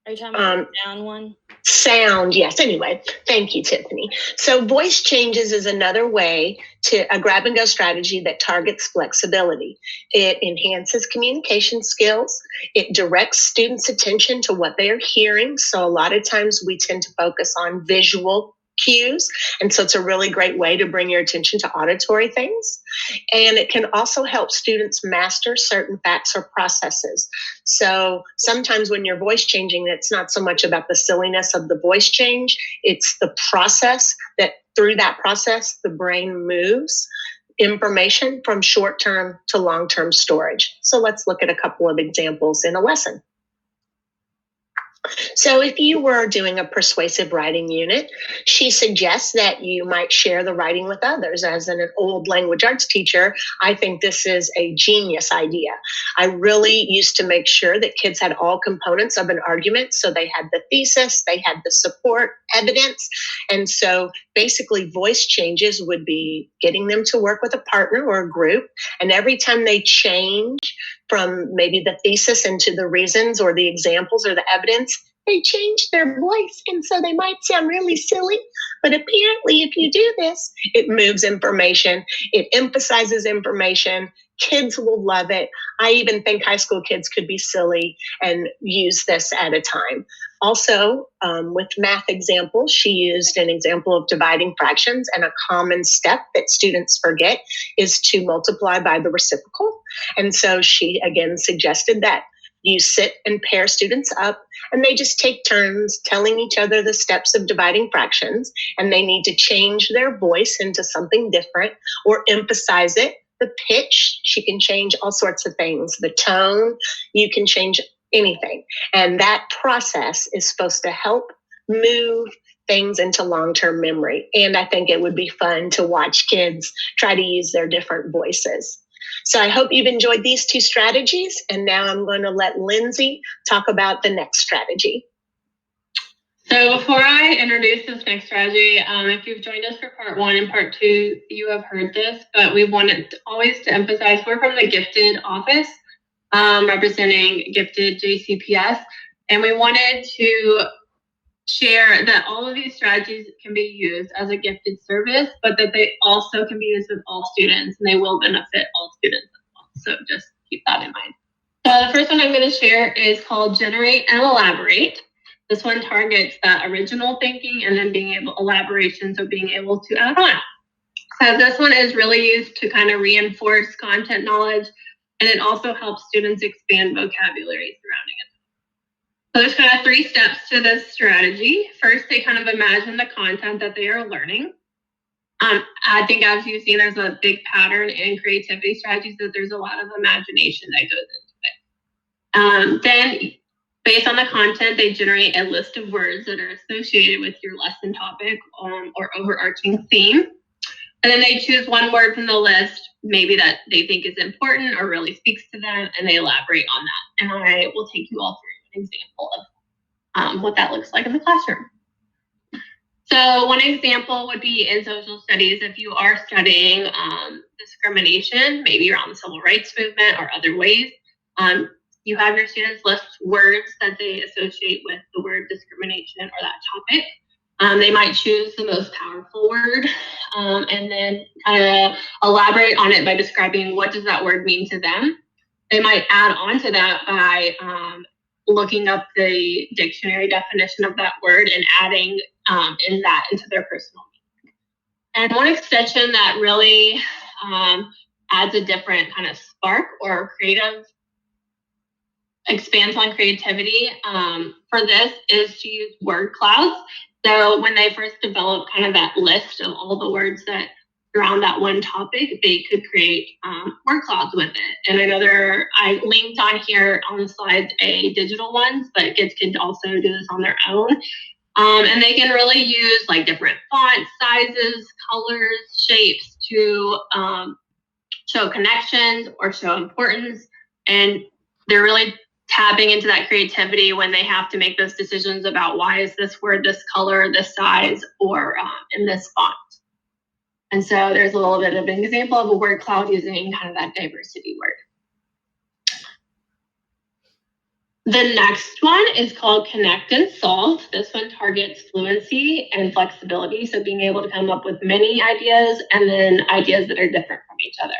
Are you talking about the sound one? Sound, yes. Anyway, thank you, Tiffany. So voice changes is another way to a grab and go strategy that targets flexibility. It enhances communication skills. It directs students' attention to what they are hearing. So a lot of times we tend to focus on visual cues. And so it's a really great way to bring your attention to auditory things. And it can also help students master certain facts or processes. So sometimes when you're voice changing, it's not so much about the silliness of the voice change. It's the process that through that process, the brain moves information from short-term to long-term storage. So let's look at a couple of examples in a lesson. So if you were doing a persuasive writing unit, she suggests that you might share the writing with others. As an old language arts teacher, I think this is a genius idea. I really used to make sure that kids had all components of an argument. So they had the thesis, they had the support, evidence. And so basically voice changes would be getting them to work with a partner or a group. And every time they change from maybe the thesis into the reasons or the examples or the evidence, they change their voice. And so they might sound really silly, but apparently if you do this, it moves information, it emphasizes information, kids will love it. I even think high school kids could be silly and use this at a time. Also, with math examples, she used an example of dividing fractions, and a common step that students forget is to multiply by the reciprocal. And so she again suggested that you sit and pair students up and they just take turns telling each other the steps of dividing fractions, and they need to change their voice into something different or emphasize it. The pitch, she can change all sorts of things. The tone, you can change anything. And that process is supposed to help move things into long-term memory. And I think it would be fun to watch kids try to use their different voices. So I hope you've enjoyed these two strategies. And now I'm going to let Lindsay talk about the next strategy. So before I introduce this next strategy, if you've joined us for part 1 and part 2, you have heard this, but we wanted always to emphasize we're from the Gifted office, representing Gifted JCPS, and we wanted to share that all of these strategies can be used as a gifted service, but that they also can be used with all students, and they will benefit all students as well. So just keep that in mind. So the first one I'm going to share is called Generate and Elaborate. This one targets that original thinking and then being able elaboration, so being able to add on. So this one is really used to kind of reinforce content knowledge, and it also helps students expand vocabulary surrounding it. So there's kind of 3 steps to this strategy. First, they kind of imagine the content that they are learning. I think as you've seen, there's a big pattern in creativity strategies that there's a lot of imagination that goes into it. Then, based on the content, they generate a list of words that are associated with your lesson topic or overarching theme. And then they choose one word from the list, maybe that they think is important or really speaks to them, and they elaborate on that. And I will take you all through an example of what that looks like in the classroom. So one example would be in social studies, if you are studying discrimination, maybe around the civil rights movement or other ways, you have your students list words that they associate with the word discrimination or that topic. They might choose the most powerful word and then kind of elaborate on it by describing what does that word mean to them. They might add on to that by looking up the dictionary definition of that word and adding into their personal meaning. And one extension that really adds a different kind of spark or creative expands on creativity for this is to use word clouds. So when they first developed kind of that list of all the words that surround that one topic, they could create word clouds with it. And I know I linked on here on the slides a digital ones, but kids can also do this on their own. And they can really use like different fonts, sizes, colors, shapes to show connections or show importance. And they're really tapping into that creativity when they have to make those decisions about why is this word this color, this size, or in this font. And so there's a little bit of an example of a word cloud using kind of that diversity word. The next one is called Connect and Solve. This one targets fluency and flexibility, so being able to come up with many ideas and then ideas that are different from each other.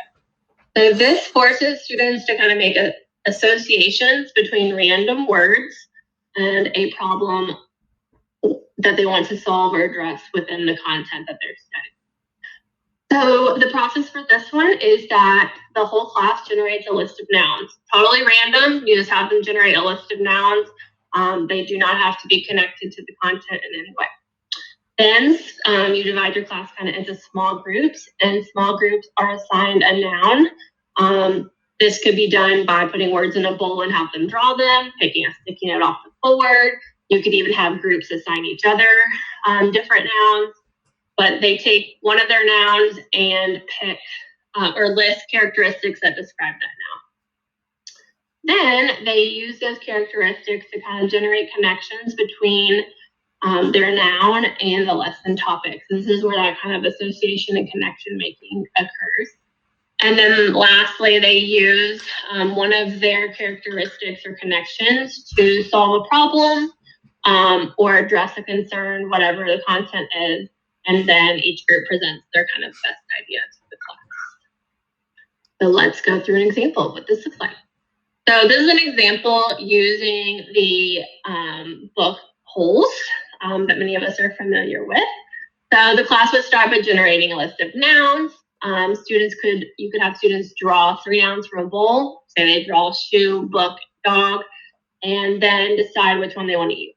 So this forces students to kind of make associations between random words and a problem that they want to solve or address within the content that they're studying. So the process for this one is that the whole class generates a list of nouns. Totally random, you just have them generate a list of nouns. They do not have to be connected to the content in any way. Then you divide your class kind of into small groups, and small groups are assigned a noun. This could be done by putting words in a bowl and have them draw them, taking a sticky note off the full word, You could even have groups assign each other different nouns, but they take one of their nouns and pick or list characteristics that describe that noun. Then they use those characteristics to kind of generate connections between their noun and the lesson topics. This is where that kind of association and connection making occurs. And then lastly, they use one of their characteristics or connections to solve a problem or address a concern, whatever the content is. And then each group presents their kind of best idea to the class. So let's go through an example of what this looks like. So this is an example using the book Holes that many of us are familiar with. So the class would start by generating a list of nouns. You could have students draw 3 nouns from a bowl. Say they draw shoe, book, dog, and then decide which one they want to use.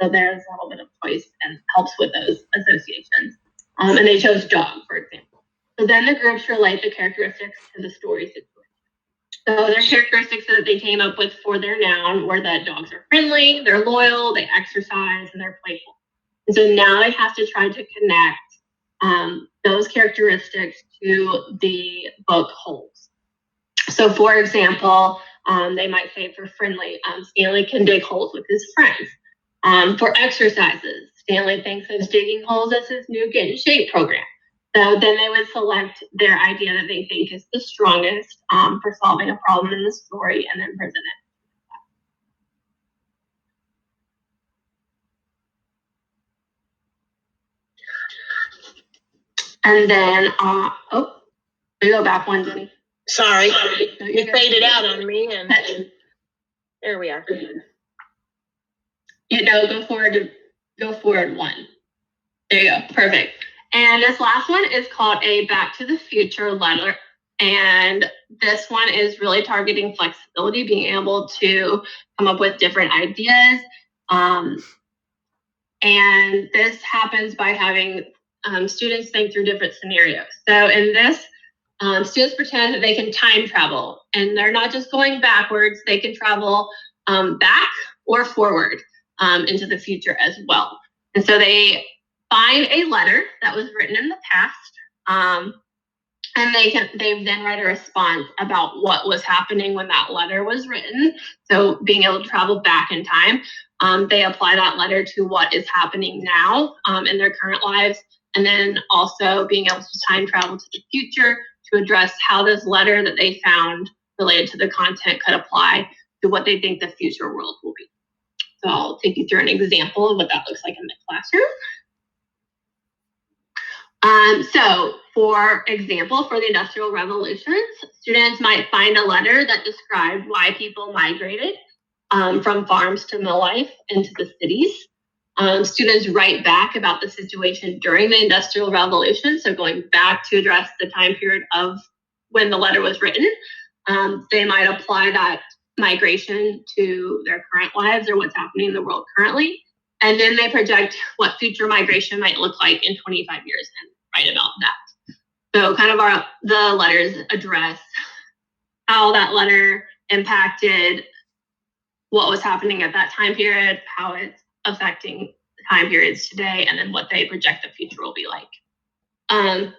So there's a little bit of choice and helps with those associations. And they chose dog, for example. So then the groups relate the characteristics to the story situation. So their characteristics that they came up with for their noun were that dogs are friendly, they're loyal, they exercise, and they're playful. And so now they have to try to connect those characteristics to the book Holes. So for example, they might say for friendly, Stanley can dig holes with his friends. For exercises, Stanley thinks of digging holes as his new Get in Shape program. So then they would select their idea that they think is the strongest for solving a problem in the story and then present it. And then, we go back one, Jenny. Sorry, you faded out on me, and there we are. Go forward one. There you go, perfect. And this last one is called a Back to the Future letter. And this one is really targeting flexibility, being able to come up with different ideas. And this happens by having students think through different scenarios. So in this, students pretend that they can time travel, and they're not just going backwards, they can travel back or forward into the future as well. And so they find a letter that was written in the past, and they then write a response about what was happening when that letter was written. So being able to travel back in time, they apply that letter to what is happening now in their current lives, and then also being able to time travel to the future to address how this letter that they found related to the content could apply to what they think the future world will be. So I'll take you through an example of what that looks like in the classroom. So for example, for the Industrial Revolutions, students might find a letter that described why people migrated from farms to mill life into the cities. Students write back about the situation during the Industrial Revolution, so going back to address the time period of when the letter was written. They might apply that migration to their current lives or what's happening in the world currently. And then they project what future migration might look like in 25 years and write about that. So kind of the letters address how that letter impacted what was happening at that time period, how it's affecting time periods today, and then what they project the future will be like.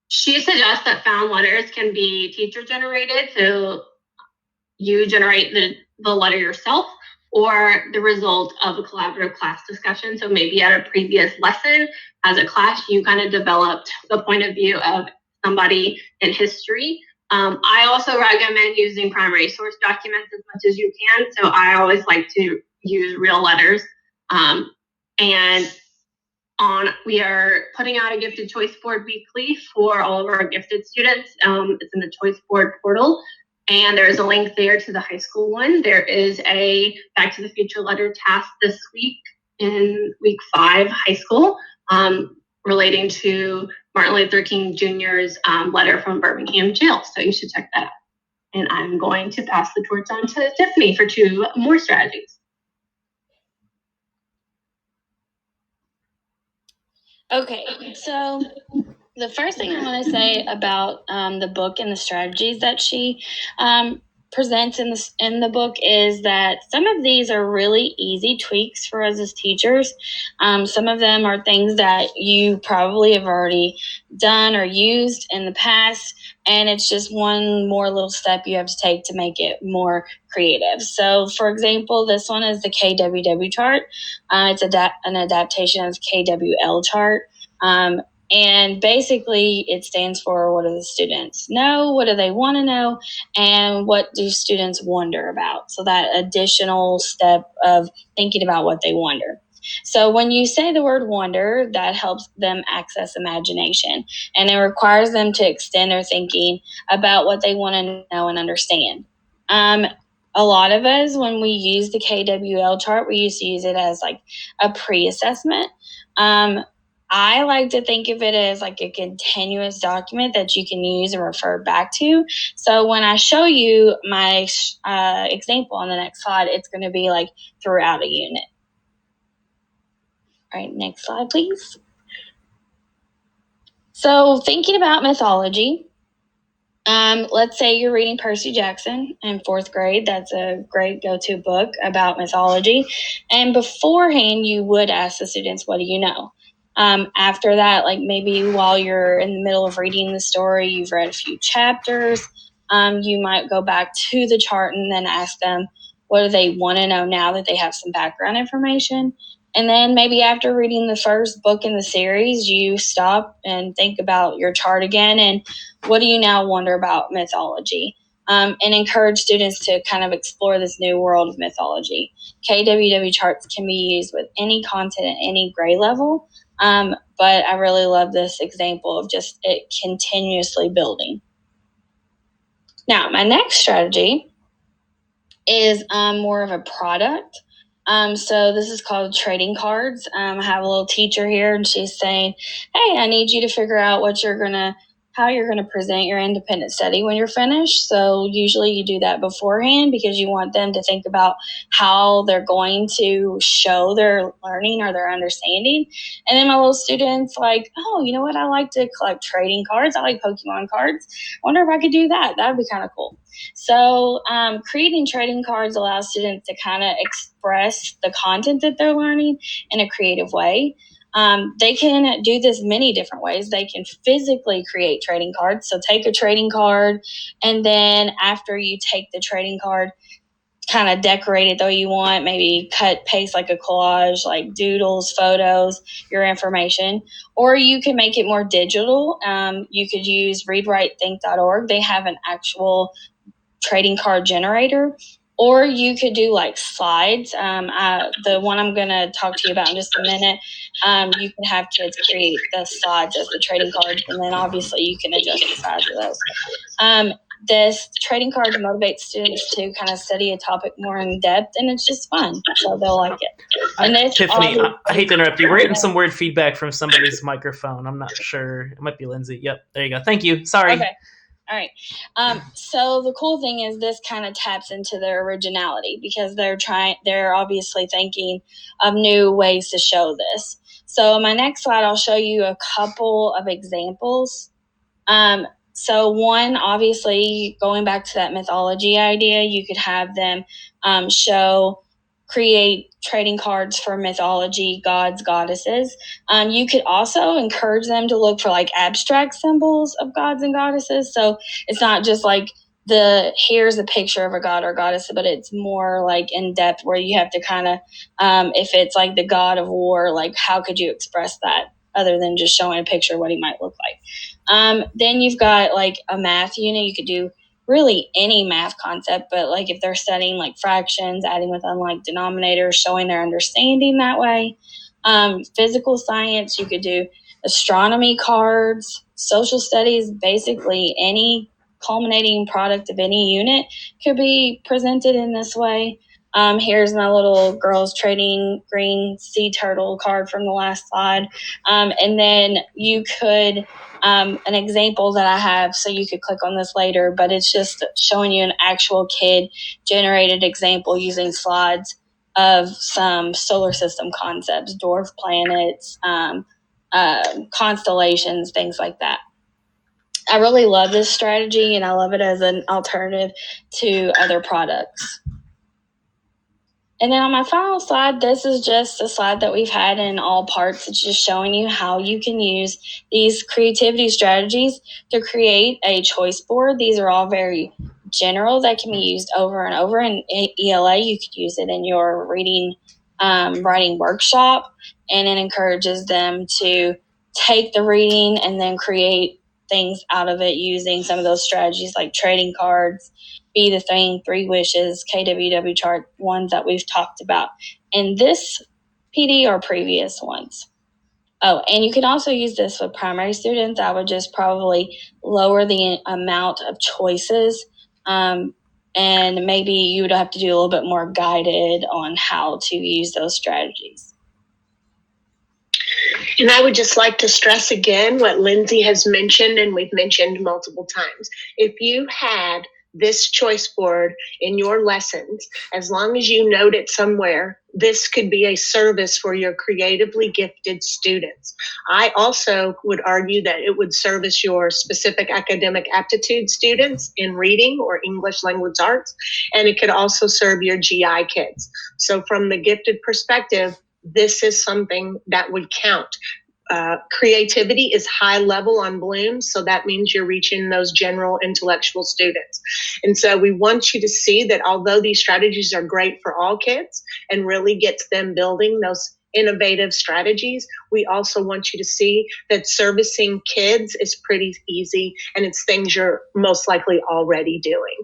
She suggests that found letters can be teacher generated, so you generate the letter yourself, or the result of a collaborative class discussion. So maybe at a previous lesson as a class, you kind of developed the point of view of somebody in history. I also recommend using primary source documents as much as you can. So I always like to use real letters. We are putting out a Gifted Choice Board weekly for all of our gifted students. It's in the Choice Board portal. And there's a link there to the high school one. There is a Back to the Future letter task this week in week 5 high school relating to Martin Luther King Jr.'s letter from Birmingham jail. So you should check that out. And I'm going to pass the torch on to Tiffany for 2 more strategies. Okay, so the first thing I want to say about the book and the strategies that she presents in the book is that some of these are really easy tweaks for us as teachers. Some of them are things that you probably have already done or used in the past, and it's just one more little step you have to take to make it more creative. So, for example, this one is the KWW chart. It's an adaptation of KWL chart. And basically, it stands for what do the students know, what do they want to know, and what do students wonder about. So that additional step of thinking about what they wonder. So when you say the word wonder, that helps them access imagination, and it requires them to extend their thinking about what they want to know and understand. A lot of us, when we use the KWL chart, we used to use it as like a pre-assessment. I like to think of it as like a continuous document that you can use and refer back to. So when I show you my example on the next slide, it's going to be like throughout a unit. All right, next slide, please. So thinking about mythology, let's say you're reading Percy Jackson in 4th grade. That's a great go-to book about mythology. And beforehand, you would ask the students, what do you know? After that, like maybe while you're in the middle of reading the story, you've read a few chapters, you might go back to the chart and then ask them, what do they want to know now that they have some background information? And then maybe after reading the first book in the series, you stop and think about your chart again and what do you now wonder about mythology? And encourage students to kind of explore this new world of mythology. KWW charts can be used with any content at any grade level, but I really love this example of just it continuously building. Now, my next strategy is more of a product. So this is called trading cards. I have a little teacher here and she's saying, hey, I need you to figure out how you're going to present your independent study when you're finished. So usually you do that beforehand because you want them to think about how they're going to show their learning or their understanding. And then my little student's like, oh, you know what? I like to collect trading cards. I like Pokemon cards. I wonder if I could do that. That would be kind of cool. So creating trading cards allows students to kind of express the content that they're learning in a creative way. They can do this many different ways. They can physically create trading cards. So take a trading card, and then after you take the trading card, kind of decorate it the way you want, maybe cut, paste like a collage, like doodles, photos, your information. Or you can make it more digital. You could use readwritethink.org. They have an actual trading card generator. Or you could do like slides. The one I'm going to talk to you about in just a minute, you can have kids create the slides as the trading cards, and then obviously you can adjust the size of those. This trading card motivates students to kind of study a topic more in depth, and it's just fun, so they'll like it. And this Tiffany, I hate to interrupt you. We're getting some weird feedback from somebody's microphone. I'm not sure. It might be Lindsay. Yep, there you go. Thank you. Sorry. Okay. All right. So the cool thing is this kind of taps into their originality because they're obviously thinking of new ways to show this. So my next slide, I'll show you a couple of examples. So one, obviously, going back to that mythology idea, you could have them create trading cards for mythology, gods, goddesses. You could also encourage them to look for like abstract symbols of gods and goddesses. So it's not just like here's a picture of a god or goddess, but it's more like in depth where you have to kind of, if it's like the god of war, like how could you express that other than just showing a picture of what he might look like? Then you've got like a math unit. You could do really any math concept, but like if they're studying like fractions, adding with unlike denominators, showing their understanding that way. Physical science, you could do astronomy cards, social studies, basically any culminating product of any unit could be presented in this way. Here's my little girls trading green sea turtle card from the last slide. And then you could, an example that I have, so you could click on this later, but it's just showing you an actual kid generated example using slides of some solar system concepts, dwarf planets, constellations, things like that. I really love this strategy, and I love it as an alternative to other products. And then on my final slide, this is just a slide that we've had in all parts. It's just showing you how you can use these creativity strategies to create a choice board. These are all very general that can be used over and over. In ELA, you could use it in your reading, writing workshop, and it encourages them to take the reading and then create things out of it using some of those strategies like trading cards, Be the Thing, 3 Wishes, KWW chart, ones that we've talked about in this PD or previous ones. Oh, and you can also use this with primary students. I would just probably lower the amount of choices, and maybe you would have to do a little bit more guided on how to use those strategies. And I would just like to stress again what Lindsay has mentioned, and we've mentioned multiple times. If you had this choice board in your lessons, as long as you note it somewhere, this could be a service for your creatively gifted students. I also would argue that it would service your specific academic aptitude students in reading or English language arts, and it could also serve your GI kids. So from the gifted perspective, this is something that would count. Creativity is high level on Bloom, so that means you're reaching those general intellectual students. And so we want you to see that although these strategies are great for all kids and really gets them building those innovative strategies, we also want you to see that servicing kids is pretty easy, and it's things you're most likely already doing.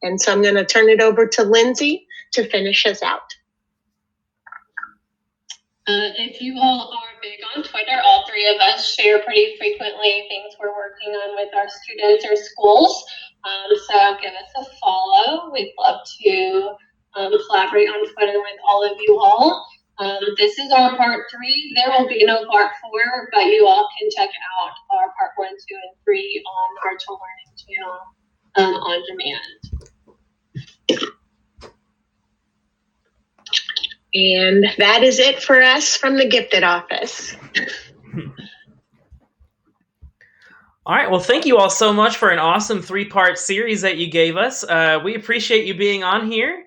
And so I'm going to turn it over to Lindsay to finish us out. If you all are big on Twitter, all 3 of us share pretty frequently things we're working on with our students or schools. So give us a follow. We'd love to collaborate on Twitter with all of you all. This is our part 3. There will be no part 4, but you all can check out our part 1, 2, and 3 on the Virtual Learning channel on demand. And that is it for us from the Gifted Office. All right. Well, thank you all so much for an awesome 3-part series that you gave us. We appreciate you being on here.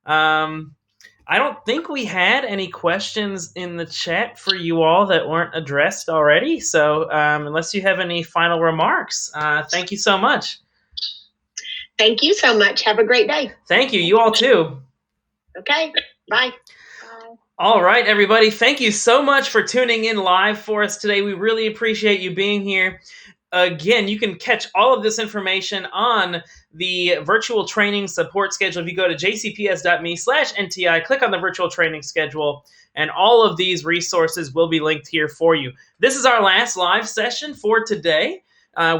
I don't think we had any questions in the chat for you all that weren't addressed already. So unless you have any final remarks, thank you so much. Thank you so much. Have a great day. Thank you. You all too. Okay. Bye. All right, everybody. Thank you so much for tuning in live for us today. We really appreciate you being here. Again, you can catch all of this information on the virtual training support schedule. If you go to jcps.me/NTI, click on the virtual training schedule, and all of these resources will be linked here for you. This is our last live session for today.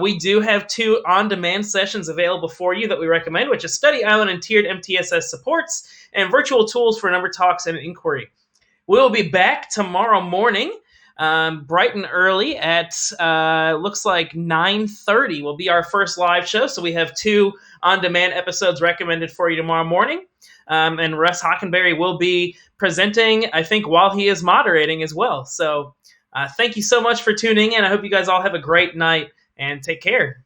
We do have 2 on-demand sessions available for you that we recommend, which is Study Island and tiered MTSS supports, and virtual tools for number talks and inquiry. We'll be back tomorrow morning, bright and early at, looks like 9:30 will be our first live show. So we have 2 on-demand episodes recommended for you tomorrow morning. And Russ Hockenberry will be presenting, I think, while he is moderating as well. So thank you so much for tuning in. I hope you guys all have a great night and take care.